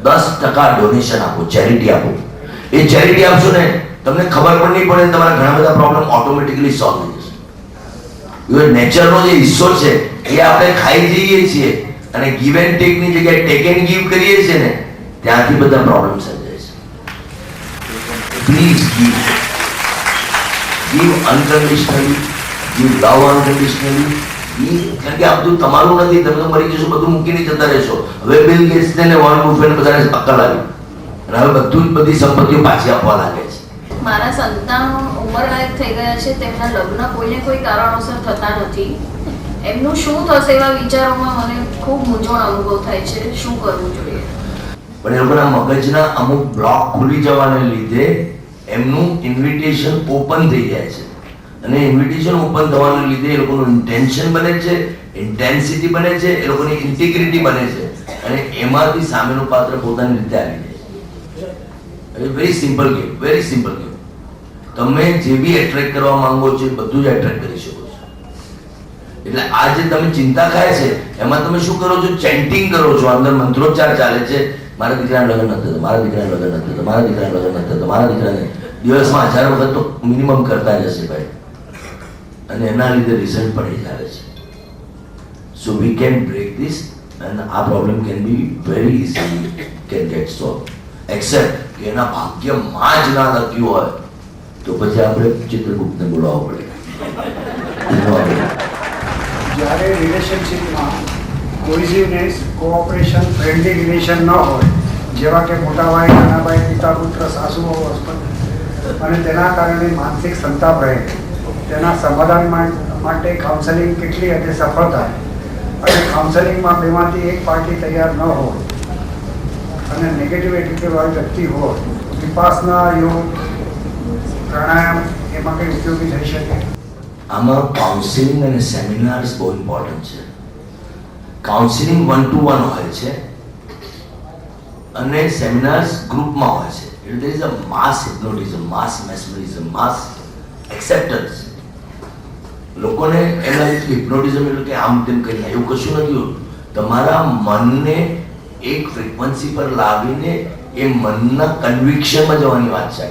10% ડોનેશન આપો, ચેરિટી આપો. એ ચેરિટી આપશો ને તમને ખબર પણ નહીં પડે, તમારા ઘણા બધા પ્રોબ્લેમ ઓટોમેટિકલી સોલ્વ થઈ જશે. નેચરનો જે હિસ્સો છે એ આપણે ખાઈ જઈએ છીએ અને ગીવ એન્ડ ટેક ની જગ્યાએ ટેક એન્ડ ગીવ કરીએ છીએ ને, ત્યાંથી બધા પ્રોબ્લેમ સર્જાય છે. પ્લીઝ ગીવ અનકન્ડિશનલી, ગીવ લવ અનકન્ડિશનલી. કારણ કે આ બધું તમારું નથી, તમે તો મરી જશો, બધું મૂકીને જતા રહેશો. હવે બિલ ગેટ્સ ને વોરન બફેટ બધાને અક્કલ આવી અને હવે બધી સંપત્તિઓ પાછી આપવા લાગે છે. મારા સંતાનો ઉંમરલાયક થઈ ગયા છે, તેમના લગ્ન કોઈને કોઈ કારણોસર થતા નથી. એમનું શું થશે એવા વિચારોમાં મને ખૂબ મૂંઝવણ અનુભવ થાય છે. શું કરવું જોઈએ? પણ એ લોકોના મગજના અમુક બ્લોક ખુલી જવાને લીધે એમનું ઇન્વિટેશન ઓપન થઈ જાય છે. અને ઇન્વિટેશન ઓપન થવાને લીધે એ લોકોનું ઇન્ટેન્શન બને છે, ઇન્ટેન્સિટી બને છે, એ લોકોની ઇન્ટિગ્રિટી બને છે અને એમાંથી સામેનું પાત્ર પોતાની રીતે આવી જાય. Very simple game, very simple game. તમે જે બી એટ્રેક્ટ કરવા માંગો છો બધું જ એટ્રેક્ટ કરી શકો છો. એટલે આ જે તમે ચિંતા ખાય છે એમાં તમે શું કરો છો? ચેન્ટિંગ કરો છો, અંદર મંત્રોચ્ચાર ચાલે છે. મારા દીકરાને લગ્ન નથી થતું, મારા દીકરાને લગ્ન નથી થતું, મારા દીકરાને લગ્ન નથી થતું, મારા દીકરાને. દિવસમાં 1000 વખત તો મિનિમમ કરતા જ હશે ભાઈ. અને એના લીધે રિઝલ્ટ પણ એ ચાલે છે. So we can break this and આ problem can be very easily can get solve. Accept કે એના ભાગ્યમાં જ ના લખ્યું હોય તો પછી આપણે ચિત્રગુપ્તને બોલાવવો પડે. જ્યારે રિલેશનશિપમાં કોઝિવનેસ, કોઓપરેશન, ફ્રેન્ડલી રિલેશન ન હોય, જેવા કે મોટા ભાઈ, નાના ભાઈ, પિતા પુત્ર, સાસુ વહુ અને તેના કારણે માનસિક સંતાપ રહે, તેના સમાધાન માટે કાઉન્સેલિંગ કેટલી હદે સફળ થાય અને કાઉન્સેલિંગમાં બેમાંથી એક પાર્ટી તૈયાર ન હોય અને નેગેટિવ એટીટ્યુડવાળી વ્યક્તિ હોય, વિપાસના યોગ, પ્રાણાયામ એમાં કંઈ ઉપયોગી થઈ શકે? આમાં કાઉન્સિલિંગ અને સેમિનાર્સ બહુ ઇમ્પોર્ટન્ટ છે. કાઉન્સિલિંગ 1-to-1 હોય છે અને સેમિનાર્સ ગ્રુપમાં હોય છે. એટલે is a mass hypnotism, mass mesmerism, mass acceptance. લોકોને એના હિપ્નોટિઝમ એટલે કે આમ તેમ કરી એવું કશું નથી હોતું. તમારા મનને એક ફ્રીક્વન્સી પર લાવીને એ મનના કન્વિક્શનમાં જવાની વાત છે.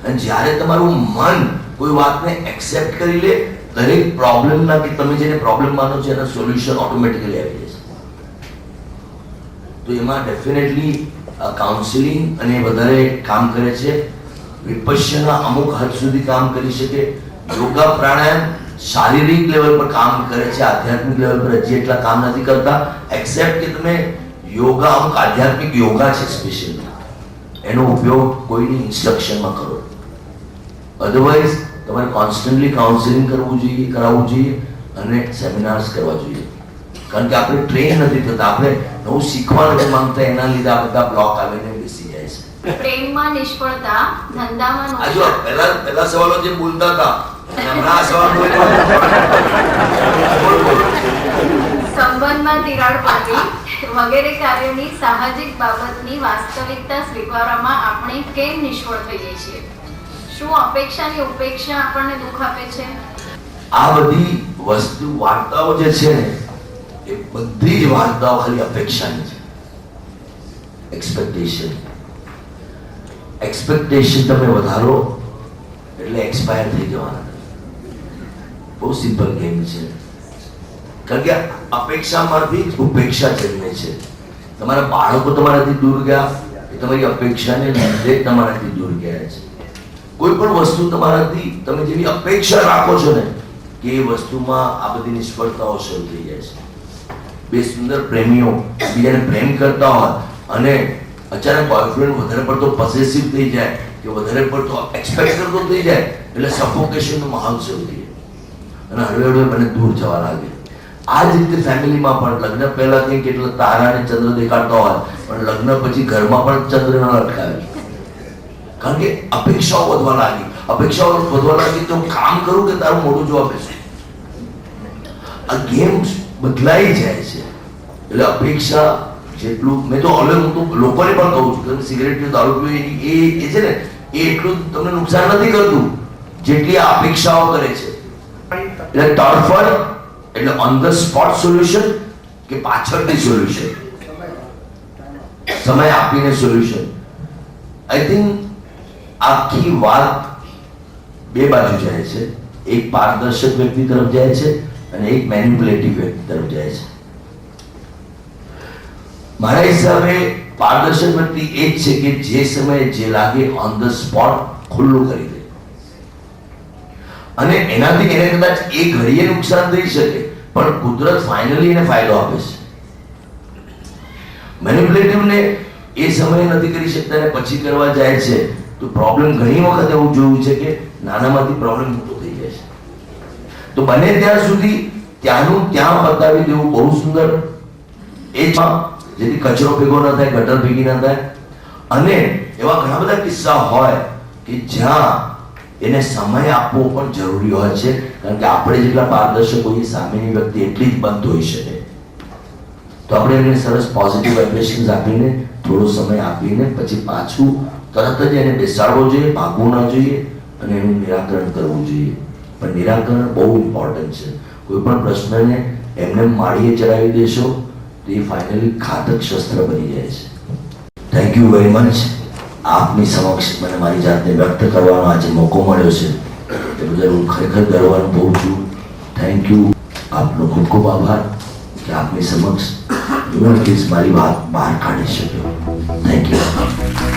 અને જ્યારે તમારું મન કોઈ વાતને એક્સેપ્ટ કરી લે, દરેક પ્રોબ્લેમના કે તમે જેને પ્રોબ્લેમ માનો છો એના સોલ્યુશન ઓટોમેટિકલી આવી જશે. તો એમાં ડેફિનેટલી કાઉન્સિલિંગ અને વધારે કામ કરે છે. વિપશ્યના અમુક હદ સુધી કામ કરી શકે. યોગા પ્રાણાયામ શારીરિક લેવલ પર કામ કરે છે, આધ્યાત્મિક લેવલ પર હજી એટલા કામ નથી કરતા. એક્સેપ્ટ કે તમે યોગા, અમુક આધ્યાત્મિક યોગા છે સ્પેશિયલી, એનો ઉપયોગ કોઈની ઇન્સ્ટ્રક્શનમાં કરો. અધરવાઇઝ તમારે કોન્સ્ટન્ટલી કાઉન્સિલિંગ કરાવવું જોઈએ અને સેમિનાર્સ કરવા જોઈએ. કારણ કે આપણે ટ્રેન નથી થતા, આપણે નવું શીખવા નથી માંગતા, એના લીધે આ બધા બ્લોક આવીને બેસી જાય છે. પ્રેમમાં નિષ્ફળતા, ધંધામાં આજુ પહેલા સવાલો જે બોલતા હતા હમણાં આ સવાલ સંબંધમાં તિરાડ પડવી વગેરે કાર્યોની સાહજિક બાબતની વાસ્તવિકતા સ્વીકારવામાં આપણે કેમ નિષ્ફળ થઈએ છીએ? શું અપેક્ષાની ઉપેક્ષા આપણને દુઃખ આપે છે? આ બધી વસ્તુ વાર્તાઓ જે છે ને એ બધી જ વાર્તાઓ ખાલી અપેક્ષાની છે. એક્સપેક્ટેશન તમે વધારો એટલે એક્સપાયર થઈ જવાના. બહુ સિમ્પલ ગેમ છે. કારણ કે અપેક્ષામાંથી જ ઉપેક્ષા જન્મે છે. તમારા બાળકો તમારાથી દૂર ગયા એ તમારી અપેક્ષાને લીધે તમારાથી દૂર ગયા છે. કોઈ પણ વસ્તુ તમારાથી તમે જેવી અપેક્ષા રાખો છો ને કે એ વસ્તુમાં આ બધી નિષ્ફળતાઓ શરૂ થઈ જાય છે. બે સુંદર પ્રેમીઓ બીજાને પ્રેમ કરતા હોય અને અચાનક બોયફ્રેન્ડ વધારે પડતો પોસેસિવ થઈ જાય કે વધારે પડતો એક્સપેક્ટ કરતો થઈ જાય એટલે સફોકેશનનો માહોલ શરૂ થઈ જાય અને હળવે હળવે મને દૂર જવા લાગે. આ જ રીતે ફેમિલીમાં પણ લગ્ન પહેલા કંઈક કેટલા તારા અને ચંદ્ર દેખાડતા હોય પણ લગ્ન પછી ઘરમાં પણ ચંદ્ર ન અટકાવે, કારણ કે અપેક્ષાઓ વધવા લાગી. અપેક્ષાઓ વધવા લાગી તો કામ કરું કે તારું મોઢું જોવા બેસું. આ ગેમ બદલાઈ જાય છે. એટલે અપેક્ષા જેટલું મેં તો હવે હું તો લોકોને પણ કહું છું કે સિગરેટ પીઓ દારૂ પીઓ એ છે ને એ એટલું તમને નુકસાન નથી કરતું જેટલી આ અપેક્ષાઓ કરે છે. એટલે તડફડ એટલે ઓન ધ સ્પોટ સોલ્યુશન કે પાછળથી સોલ્યુશન, સમય આપીને સોલ્યુશન. આઈ થિંક આખી વાત બે બાજુ જાય છે. એક પારદર્શક વ્યક્તિ તરફ જાય છે અને એક મેનિપ્યુલેટિવ વ્યક્તિ તરફ જાય છે. મારા હિસાબે પારદર્શક વ્યક્તિ એ જ છે કે જે સમયે જે લાગે ઓન ધ સ્પોટ ખુલ્લું કરી દે અને એનાથી એને કદાચ એ ઘડીએ નુકસાન થઈ શકે પણ કુદરત ફાઇનલી એને ફાયદો આપે છે. મેનિપ્યુલેટિવને એ સમયે નથી કરી શકતા અને પછી કરવા જાય છે તો પ્રોબ્લેમ ઘણી વખત એવું જોયું છે કે નાનામાંથી પ્રોબ્લેમ મોટો થઈ જાય છે. તો બને ત્યાં સુધી ત્યાંનું ત્યાં બતાવી દેવું બહુ સુંદર. એ જેથી કચરો ભેગો ન થાય, ગટર ભેગી ન થાય. અને એવા ઘણા બધા કિસ્સા હોય કે જ્યાં એને સમય આપવો પણ જરૂરી હોય છે, કારણ કે આપણે જેટલા પારદર્શક હોઈએ સામેની વ્યક્તિ એટલી જ બંધ હોઈ શકે. તો આપણે એને સરસ પોઝિટિવ વાઇબ્રેશન્સ આપીને થોડો સમય આપીને પછી પાછું તરત જ એને બેસાડવો જોઈએ, ભાગવું ના જોઈએ અને એનું નિરાકરણ કરવું જોઈએ. પણ નિરાકરણ બહુ ઇમ્પોર્ટન્ટ છે. કોઈ પણ પ્રશ્નને એમને માળીએ ચડાવી દેશો તો એ ફાઇનલી ઘાતક શસ્ત્ર બની જાય છે. Thank you very much. આપની સમક્ષ મને મારી જાતને વ્યક્ત કરવાનો આજે મોકો મળ્યો છે એ બદલ હું ખરેખર ગર્વ અનુભવું છું. Thank you. આપનો ખૂબ ખૂબ આભાર કે આપની સમક્ષ મારી વાત બહાર કાઢી શક્યો. Thank you.